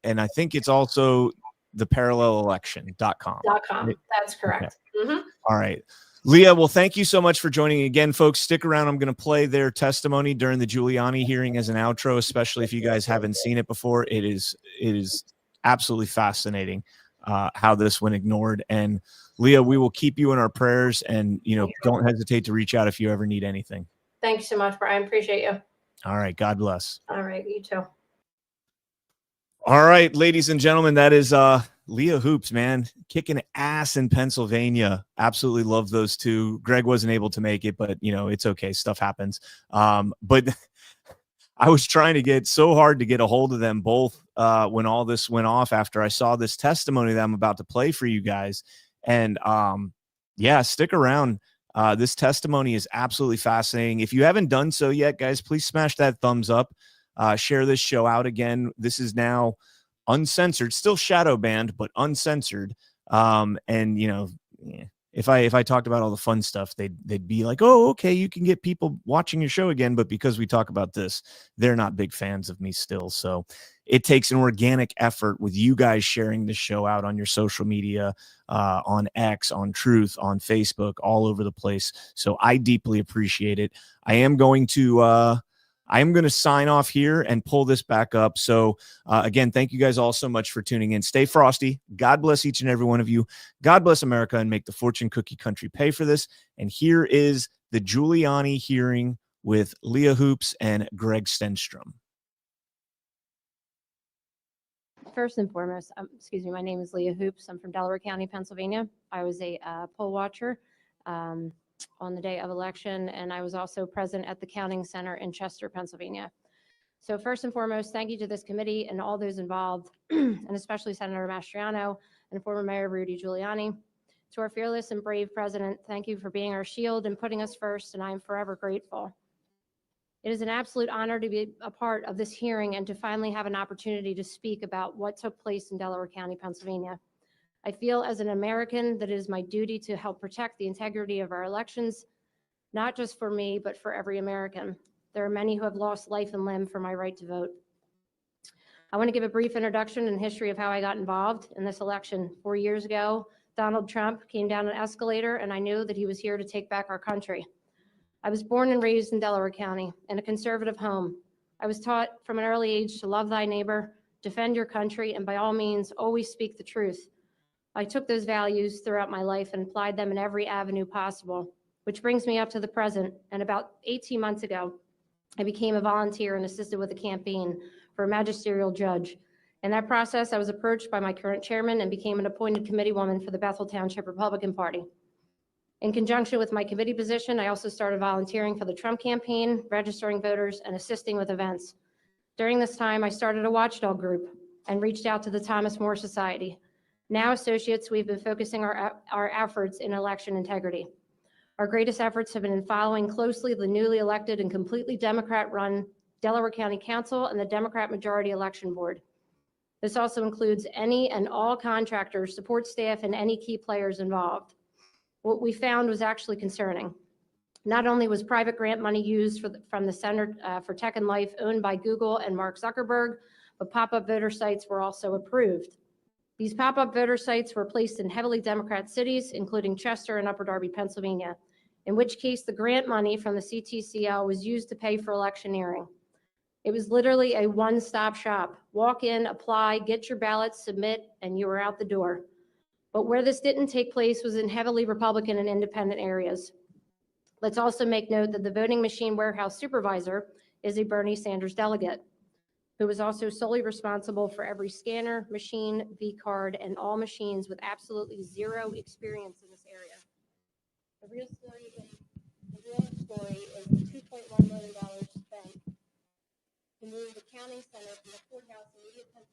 And I think it's also the parallelelection.com. That's correct. Okay. Mm-hmm. All right. Leah, well, thank you so much for joining again, folks. Stick around. I'm going to play their testimony during the Giuliani hearing as an outro, especially if you guys haven't seen it before. It is absolutely fascinating how this went ignored. And Leah, we will keep you in our prayers, and don't hesitate to reach out if you ever need anything. Thank you so much, Brian. Appreciate you. All right. God bless. All right. You too. All right, ladies and gentlemen, that is Leah Hoops, man, kicking ass in Pennsylvania. Absolutely love those two. Greg wasn't able to make it, but it's okay. Stuff happens. But I was trying to get so hard to get a hold of them both when all this went off after I saw this testimony that I'm about to play for you guys. And stick around. This testimony is absolutely fascinating. If you haven't done so yet, guys, please smash that thumbs up. Share this show out again. This is now uncensored, still shadow banned, but uncensored. If I talked about all the fun stuff, they'd be like, oh, okay, you can get people watching your show again. But because we talk about this, they're not big fans of me still. So it takes an organic effort with you guys sharing the show out on your social media, on X, on Truth, on Facebook, all over the place. So I deeply appreciate it. I am going to sign off here and pull this back up. So again, thank you guys all so much for tuning in. Stay frosty. God bless each and every one of you. God bless America, and make the fortune cookie country pay for this. And here is the Giuliani hearing with Leah Hoops and Greg Stenstrom. First and foremost, my name is Leah Hoops. I'm from Delaware County, Pennsylvania. I was a poll watcher on the day of election, and I was also present at the counting center in Chester, Pennsylvania. So first and foremost, thank you to this committee and all those involved, and especially Senator Mastriano and former Mayor Rudy Giuliani. To our fearless and brave president, thank you for being our shield and putting us first, and I am forever grateful. It is an absolute honor to be a part of this hearing and to finally have an opportunity to speak about what took place in Delaware County, Pennsylvania. I feel as an American that it is my duty to help protect the integrity of our elections, not just for me, but for every American. There are many who have lost life and limb for my right to vote. I want to give a brief introduction and history of how I got involved in this election. 4 years ago, Donald Trump came down an escalator, and I knew that he was here to take back our country. I was born and raised in Delaware County in a conservative home. I was taught from an early age to love thy neighbor, defend your country, and by all means, always speak the truth. I took those values throughout my life and applied them in every avenue possible, which brings me up to the present. And about 18 months ago, I became a volunteer and assisted with a campaign for a magisterial judge. In that process, I was approached by my current chairman and became an appointed committee woman for the Bethel Township Republican Party. In conjunction with my committee position, I also started volunteering for the Trump campaign, registering voters, and assisting with events. During this time, I started a watchdog group and reached out to the Thomas More Society. Now, associates, we've been focusing our efforts in election integrity. Our greatest efforts have been in following closely the newly elected and completely Democrat-run Delaware County Council and the Democrat Majority Election Board. This also includes any and all contractors, support staff, and any key players involved. What we found was actually concerning. Not only was private grant money used from the Center for Tech and Life owned by Google and Mark Zuckerberg, but pop-up voter sites were also approved. These pop-up voter sites were placed in heavily Democrat cities, including Chester and Upper Darby, Pennsylvania, in which case the grant money from the CTCL was used to pay for electioneering. It was literally a one-stop shop. Walk in, apply, get your ballot, submit, and you were out the door. But where this didn't take place was in heavily Republican and independent areas. Let's also make note that the voting machine warehouse supervisor is a Bernie Sanders delegate, who was also solely responsible for every scanner, machine, V-card, and all machines with absolutely zero experience in this area. The real story is the $2.1 million spent to move the counting center from the courthouse in Leah, Pennsylvania,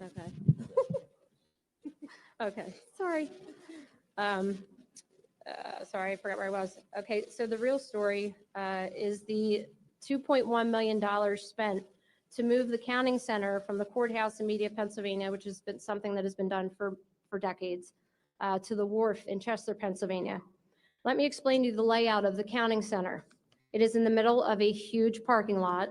Okay. Okay, sorry. Sorry, I forgot where I was. Okay, so the real story is the $2.1 million spent to move the counting center from the courthouse in Media, Pennsylvania, which has been something that has been done for decades, to the wharf in Chester, Pennsylvania. Let me explain to you the layout of the counting center. It is in the middle of a huge parking lot,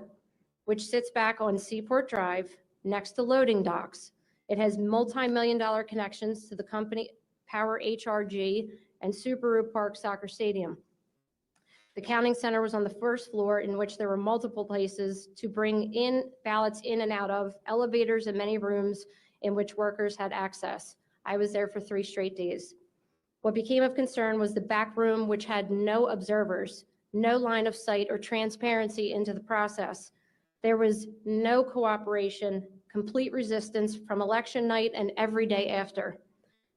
which sits back on Seaport Drive next to loading docks. It has multi-million-dollar connections to the company Power HRG and Subaru Park Soccer Stadium. The counting center was on the first floor, in which there were multiple places to bring in ballots in and out of, elevators, and many rooms in which workers had access. I was there for 3 straight days. What became of concern was the back room, which had no observers, no line of sight or transparency into the process. There was no cooperation, complete resistance from election night and every day after.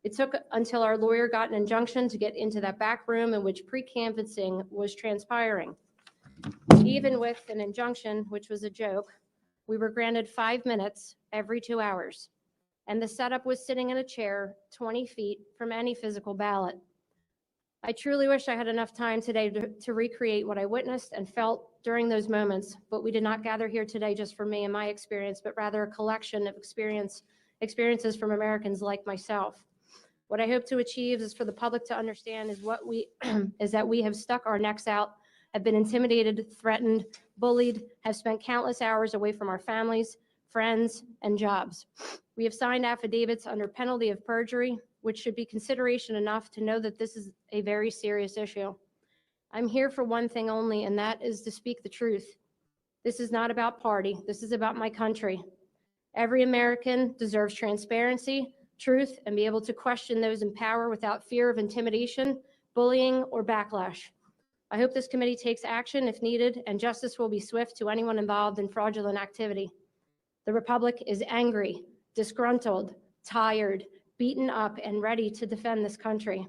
It took until our lawyer got an injunction to get into that back room in which pre-canvassing was transpiring. Even with an injunction, which was a joke, we were granted 5 minutes every 2 hours, and the setup was sitting in a chair 20 feet from any physical ballot. I truly wish I had enough time today to recreate what I witnessed and felt during those moments, but we did not gather here today just for me and my experience, but rather a collection of experiences from Americans like myself. What I hope to achieve is for the public to understand is that we have stuck our necks out, have been intimidated, threatened, bullied, have spent countless hours away from our families, friends, and jobs. We have signed affidavits under penalty of perjury, which should be consideration enough to know that this is a very serious issue. I'm here for one thing only, and that is to speak the truth. This is not about party. This is about my country. Every American deserves transparency, truth, and be able to question those in power without fear of intimidation, bullying, or backlash. I hope this committee takes action if needed, and justice will be swift to anyone involved in fraudulent activity. The Republic is angry, disgruntled, tired, beaten up, and ready to defend this country.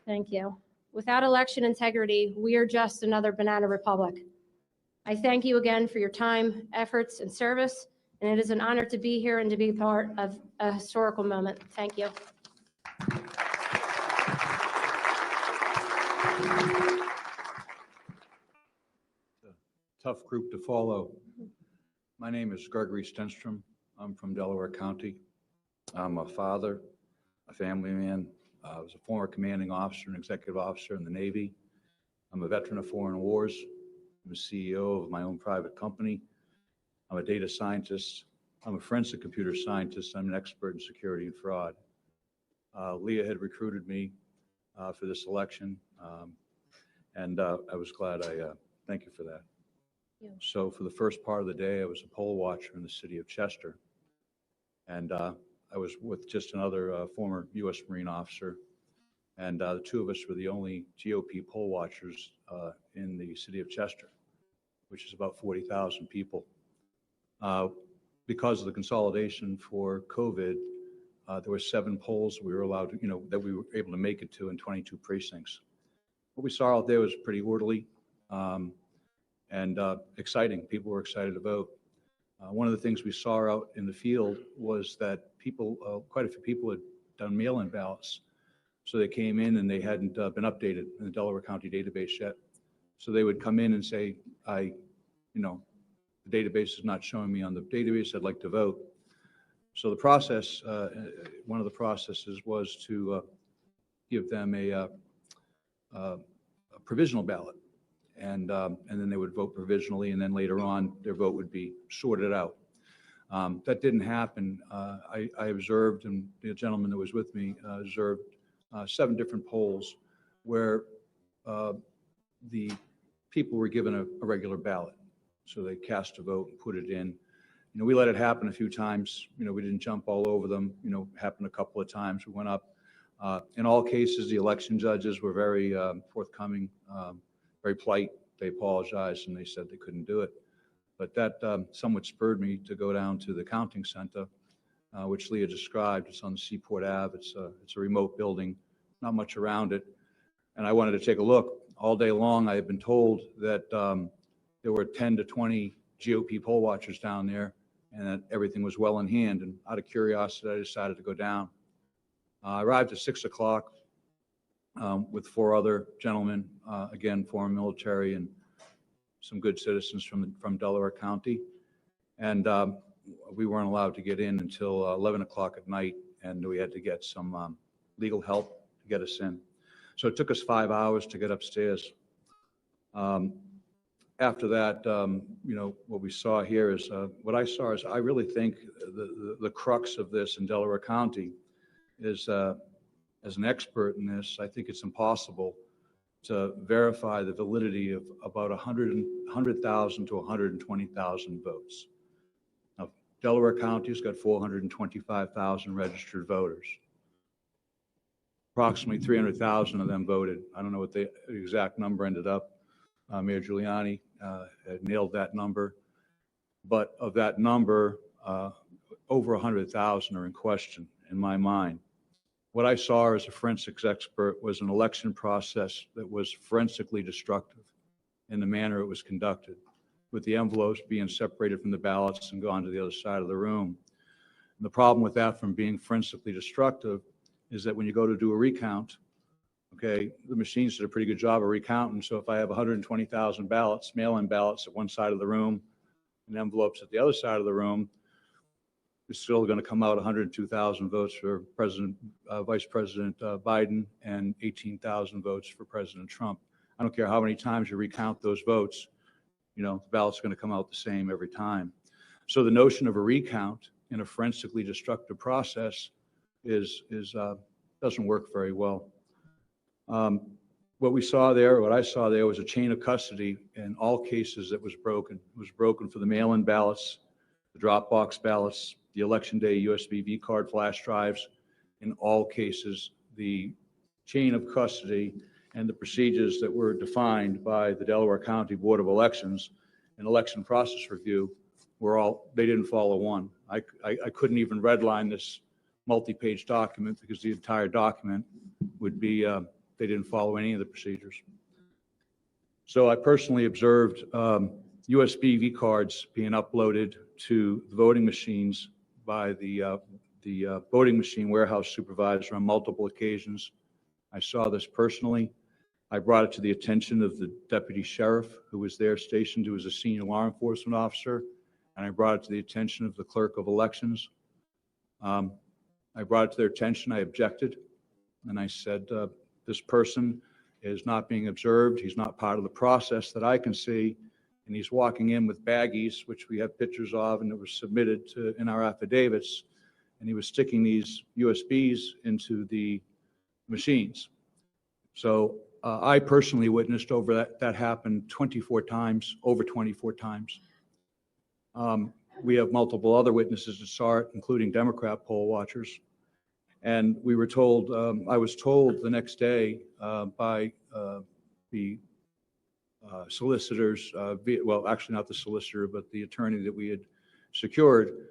Thank you. Without election integrity, we are just another banana republic. I thank you again for your time, efforts, and service, and it is an honor to be here and to be part of a historical moment. Thank you. Tough group to follow. My name is Gregory Stenstrom. I'm from Delaware County. I'm a father, a family man. I was a former commanding officer and executive officer in the Navy. I'm a veteran of foreign wars. I'm a CEO of my own private company. I'm a data scientist. I'm a forensic computer scientist. I'm an expert in security and fraud. Leah had recruited me for this election, and I was glad. Thank you for that. So for the first part of the day, I was a poll watcher in the city of Chester, and I was with just another former U.S. Marine officer, and the two of us were the only GOP poll watchers in the city of Chester, which is about 40,000 people. Because of the consolidation for COVID, there were 7 polls we were allowed to, that we were able to make it to in 22 precincts. What we saw out there was pretty orderly and exciting. People were excited to vote. One of the things we saw out in the field was that people, quite a few people had done mail-in ballots. So they came in and they hadn't been updated in the Delaware County database yet. So they would come in and say, the database is not showing me on the database, I'd like to vote. So the process, one of the processes was to give them a provisional ballot. And then they would vote provisionally, and then later on, their vote would be sorted out. That didn't happen. I observed, and the gentleman that was with me observed 7 different polls where the people were given a regular ballot. So they cast a vote and put it in. We let it happen a few times. We didn't jump all over them. Happened a couple of times. We went up. In all cases, the election judges were very forthcoming, very polite. They apologized and they said they couldn't do it. But that somewhat spurred me to go down to the counting center, which Leah described. It's on the Seaport Ave. It's a remote building, not much around it. And I wanted to take a look. All day long, I had been told that there were 10 to 20 GOP poll watchers down there and that everything was well in hand. And out of curiosity, I decided to go down. I arrived at 6 o'clock. With 4 other gentlemen, again, former military and some good citizens from Delaware County. And we weren't allowed to get in until 11 o'clock at night, and we had to get some legal help to get us in. So it took us 5 hours to get upstairs. After that, what we saw here is, what I saw is I really think the crux of this in Delaware County is as an expert in this, I think it's impossible to verify the validity of about 100,000 to 120,000 votes. Now, Delaware County's got 425,000 registered voters. Approximately 300,000 of them voted. I don't know what the exact number ended up. Mayor Giuliani had nailed that number. But of that number, over 100,000 are in question in my mind. What I saw as a forensics expert was an election process that was forensically destructive in the manner it was conducted, with the envelopes being separated from the ballots and gone to the other side of the room. And the problem with that from being forensically destructive is that when you go to do a recount, okay, the machines did a pretty good job of recounting. So if I have 120,000 ballots, mail-in ballots at one side of the room and envelopes at the other side of the room, it's still going to come out 102,000 votes for Vice President Biden and 18,000 votes for President Trump. I don't care how many times you recount those votes, the ballot's going to come out the same every time. So the notion of a recount in a forensically destructive process doesn't work very well. What we saw there, what I saw there, was a chain of custody in all cases that was broken. It was broken for the mail-in ballots, the drop box ballots, the election day USB V card flash drives. In all cases, the chain of custody and the procedures that were defined by the Delaware County Board of Elections and Election Process Review they didn't follow one. I couldn't even redline this multi-page document because the entire document would be, they didn't follow any of the procedures. So I personally observed USB V cards being uploaded to the voting machines by the voting machine warehouse supervisor on multiple occasions. I saw this personally. I brought it to the attention of the deputy sheriff who was there stationed, who was a senior law enforcement officer, and I brought it to the attention of the clerk of elections. I brought it to their attention. I objected, and I said, this person is not being observed. He's not part of the process that I can see, and he's walking in with baggies, which we have pictures of, and it was submitted in our affidavits, and he was sticking these USBs into the machines. So I personally witnessed that happened 24 times, over 24 times. We have multiple other witnesses that saw it, including Democrat poll watchers. And we were told, I was told the next day by the solicitors, well, actually not the solicitor, but the attorney that we had secured,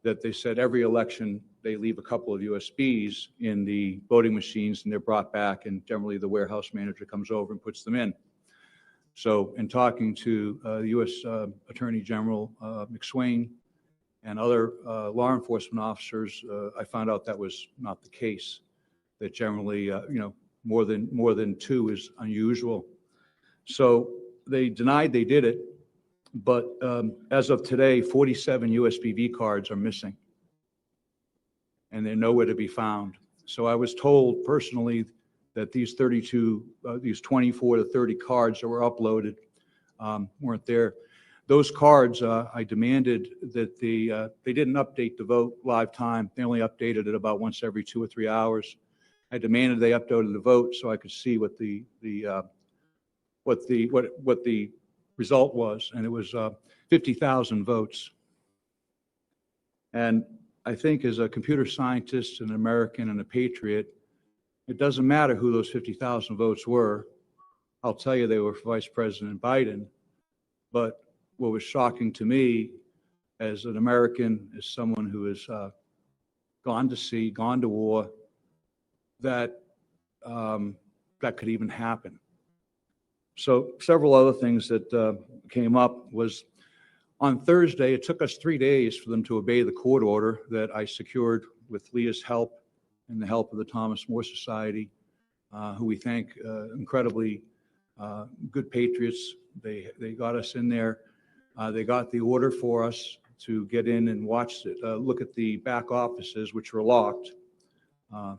that they said every election they leave a couple of USBs in the voting machines and they're brought back, and generally the warehouse manager comes over and puts them in. So in talking to the U.S. Attorney General McSwain and other law enforcement officers, I found out that was not the case. That generally, more than two is unusual. So they denied they did it, but as of today, 47 USB V cards are missing, and they're nowhere to be found. So I was told personally that these 24 to 30 cards that were uploaded weren't there. Those cards, I demanded that they didn't update the vote live time. They only updated it about once every 2 or 3 hours. I demanded they uploaded the vote so I could see what the result was, and it was 50,000 votes. And I think as a computer scientist, an American, and a patriot, it doesn't matter who those 50,000 votes were. I'll tell you they were for Vice President Biden. But what was shocking to me as an American, as someone who has gone to sea, gone to war, that that could even happen. So several other things that came up was on Thursday, it took us 3 days for them to obey the court order that I secured with Leah's help and the help of the Thomas More Society, who we thank, incredibly good patriots. They got us in there. They got the order for us to get in and watch it, look at the back offices, which were locked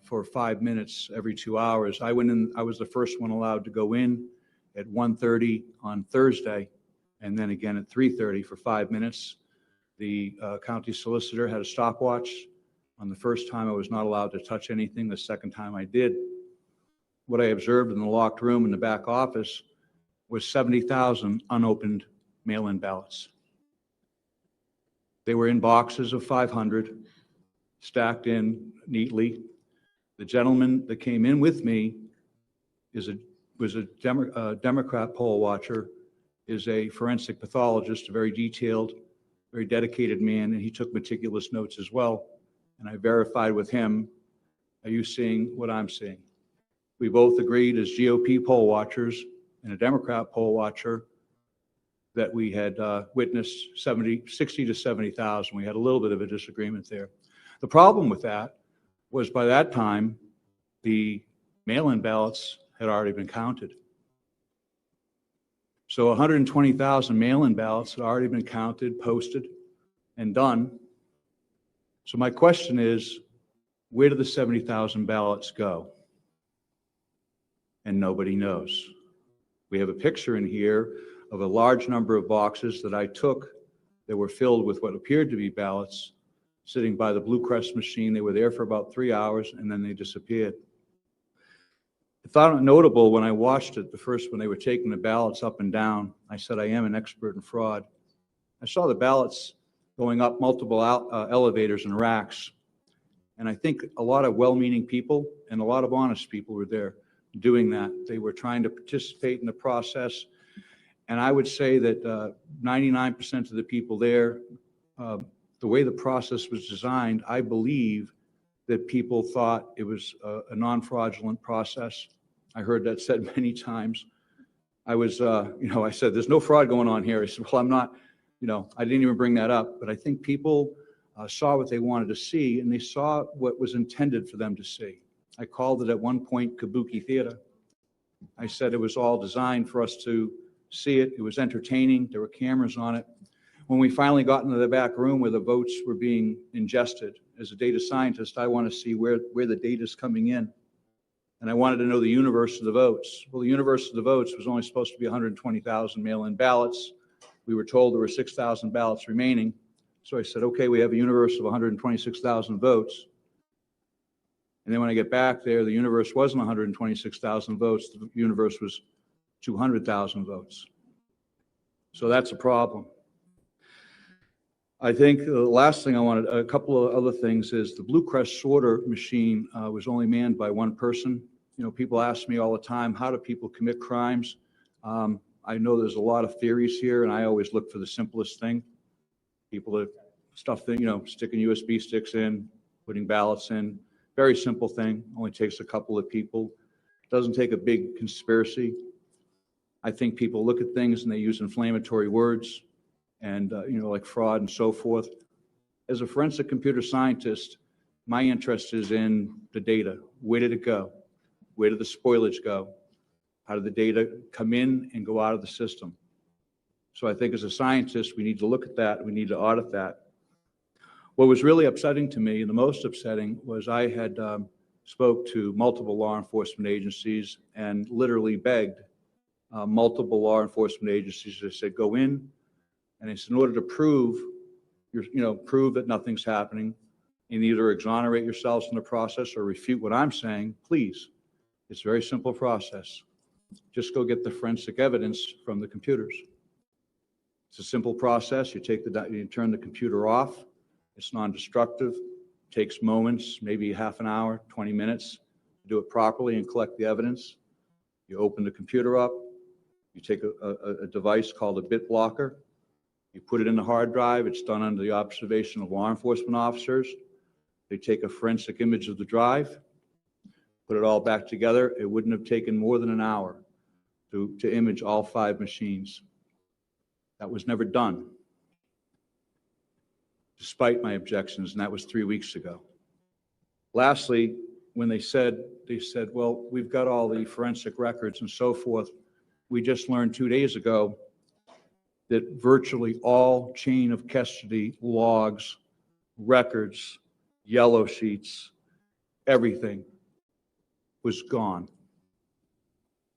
for 5 minutes every 2 hours. I went in, I was the first one allowed to go in at 1:30 on Thursday, and then again at 3:30 for 5 minutes. The county solicitor had a stopwatch. On the first time, I was not allowed to touch anything. The second time I did. What I observed in the locked room in the back office was 70,000 unopened mail-in ballots. They were in boxes of 500, stacked in neatly. The gentleman that came in with me was a Democrat poll watcher, is a forensic pathologist, a very detailed, very dedicated man, and he took meticulous notes as well. And I verified with him, are you seeing what I'm seeing? We both agreed as GOP poll watchers and a Democrat poll watcher that we had witnessed 60 to 70,000. We had a little bit of a disagreement there. The problem with that was by that time, the mail-in ballots had already been counted. So 120,000 mail-in ballots had already been counted, posted, and done. So my question is, where did the 70,000 ballots go? And nobody knows. We have a picture in here of a large number of boxes that I took that were filled with what appeared to be ballots, sitting by the Blue Crest machine. They were there for about 3 hours, and then they disappeared. I found it notable when I watched it, the first when they were taking the ballots up and down. I said, I am an expert in fraud. I saw the ballots going up multiple elevators and racks. And I think a lot of well-meaning people and a lot of honest people were there doing that. They were trying to participate in the process. And I would say that 99% of the people there, the way the process was designed, I believe that people thought it was a non-fraudulent process. I heard that said many times. I was, I said, there's no fraud going on here. I said, well, I'm not, I didn't even bring that up. But I think people saw what they wanted to see, and they saw what was intended for them to see. I called it at one point kabuki theater. I said it was all designed for us to see it. It was entertaining. There were cameras on it. When we finally got into the back room where the votes were being ingested, as a data scientist, I want to see where the data is coming in. And I wanted to know the universe of the votes. Well, the universe of the votes was only supposed to be 120,000 mail-in ballots. We were told there were 6,000 ballots remaining. So I said, okay, we have a universe of 126,000 votes. And then when I get back there, the universe wasn't 126,000 votes. The universe was 200,000 votes. So that's a problem. I think the last thing I wanted, a couple of other things, is the Blue Crest sorter machine was only manned by one person. People ask me all the time, how do people commit crimes? I know there's a lot of theories here, and I always look for the simplest thing. People that sticking USB sticks in, putting ballots in, very simple thing, only takes a couple of people. Doesn't take a big conspiracy. I think people look at things and they use inflammatory words and, like fraud and so forth. As a forensic computer scientist, my interest is in the data. Where did it go? Where did the spoilage go? How did the data come in and go out of the system? So I think as a scientist, we need to look at that. We need to audit that. What was really upsetting to me, the most upsetting, was I had spoke to multiple law enforcement agencies and literally begged multiple law enforcement agencies. I said, go in, and I said, in order to prove that nothing's happening, and either exonerate yourselves in the process or refute what I'm saying, please. It's a very simple process. Just go get the forensic evidence from the computers. It's a simple process. You turn the computer off. It's non-destructive. Takes moments, maybe half an hour, 20 minutes to do it properly and collect the evidence. You open the computer up. You take a device called a bit blocker. You put it in the hard drive. It's done under the observation of law enforcement officers. They take a forensic image of the drive, put it all back together. It wouldn't have taken more than an hour to image all 5 machines. That was never done, despite my objections, and that was 3 weeks ago. Lastly, when they said, well, we've got all the forensic records and so forth. We just learned 2 days ago that virtually all chain of custody logs, records, yellow sheets, everything was gone.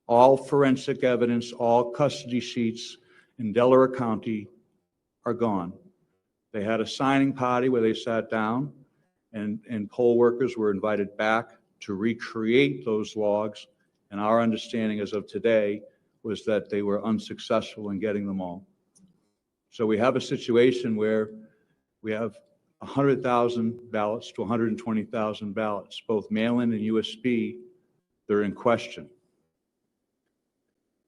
All forensic evidence, all custody sheets in Delaware County are gone. They had a signing party where they sat down, and poll workers were invited back to recreate those logs. And our understanding as of today was that they were unsuccessful in getting them all. So we have a situation where we have 100,000 ballots to 120,000 ballots, both mail-in and USB, they're in question.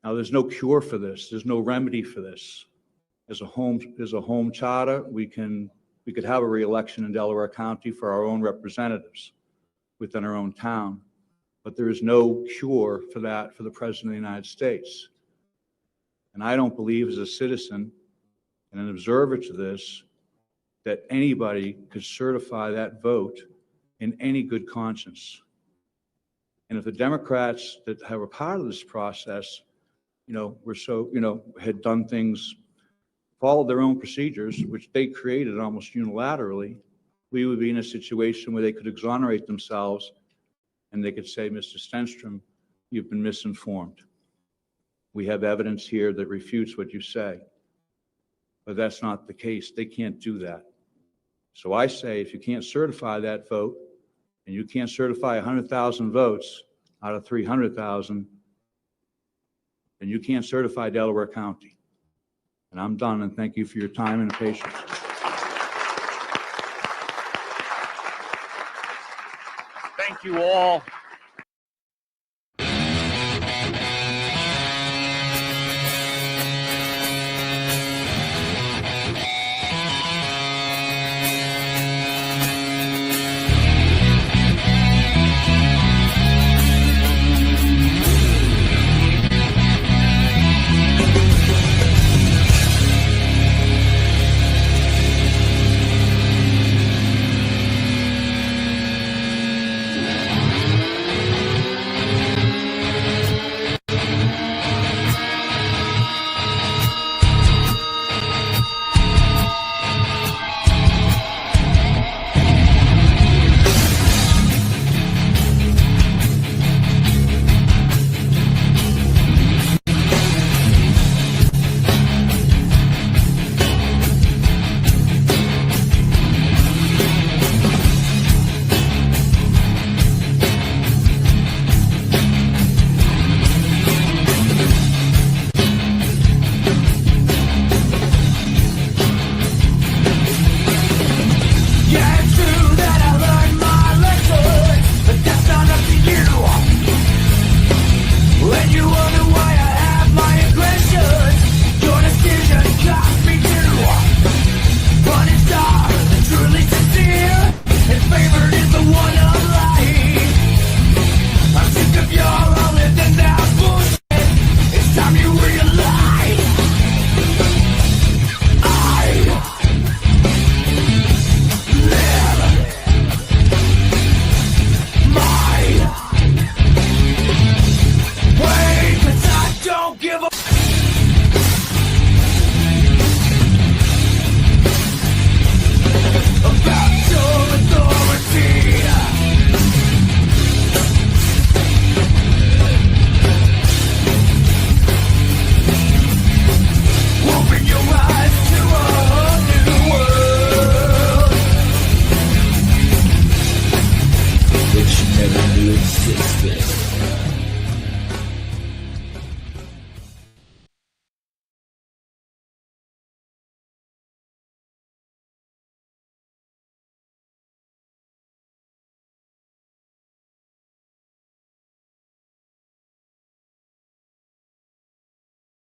Now, there's no cure for this. There's no remedy for this. As a home charter, we could have a re-election in Delaware County for our own representatives within our own town, but there is no cure for that for the President of the United States. And I don't believe, as a citizen and an observer to this, that anybody could certify that vote in any good conscience. And if the Democrats that have a part of this process, had done things, followed their own procedures, which they created almost unilaterally, we would be in a situation where they could exonerate themselves and they could say, Mr. Stenstrom, you've been misinformed. We have evidence here that refutes what you say. But that's not the case. They can't do that. So I say, if you can't certify that vote, and you can't certify 100,000 votes out of 300,000, then you can't certify Delaware County. And I'm done, and thank you for your time and patience. Thank you all. Yeah, it's true.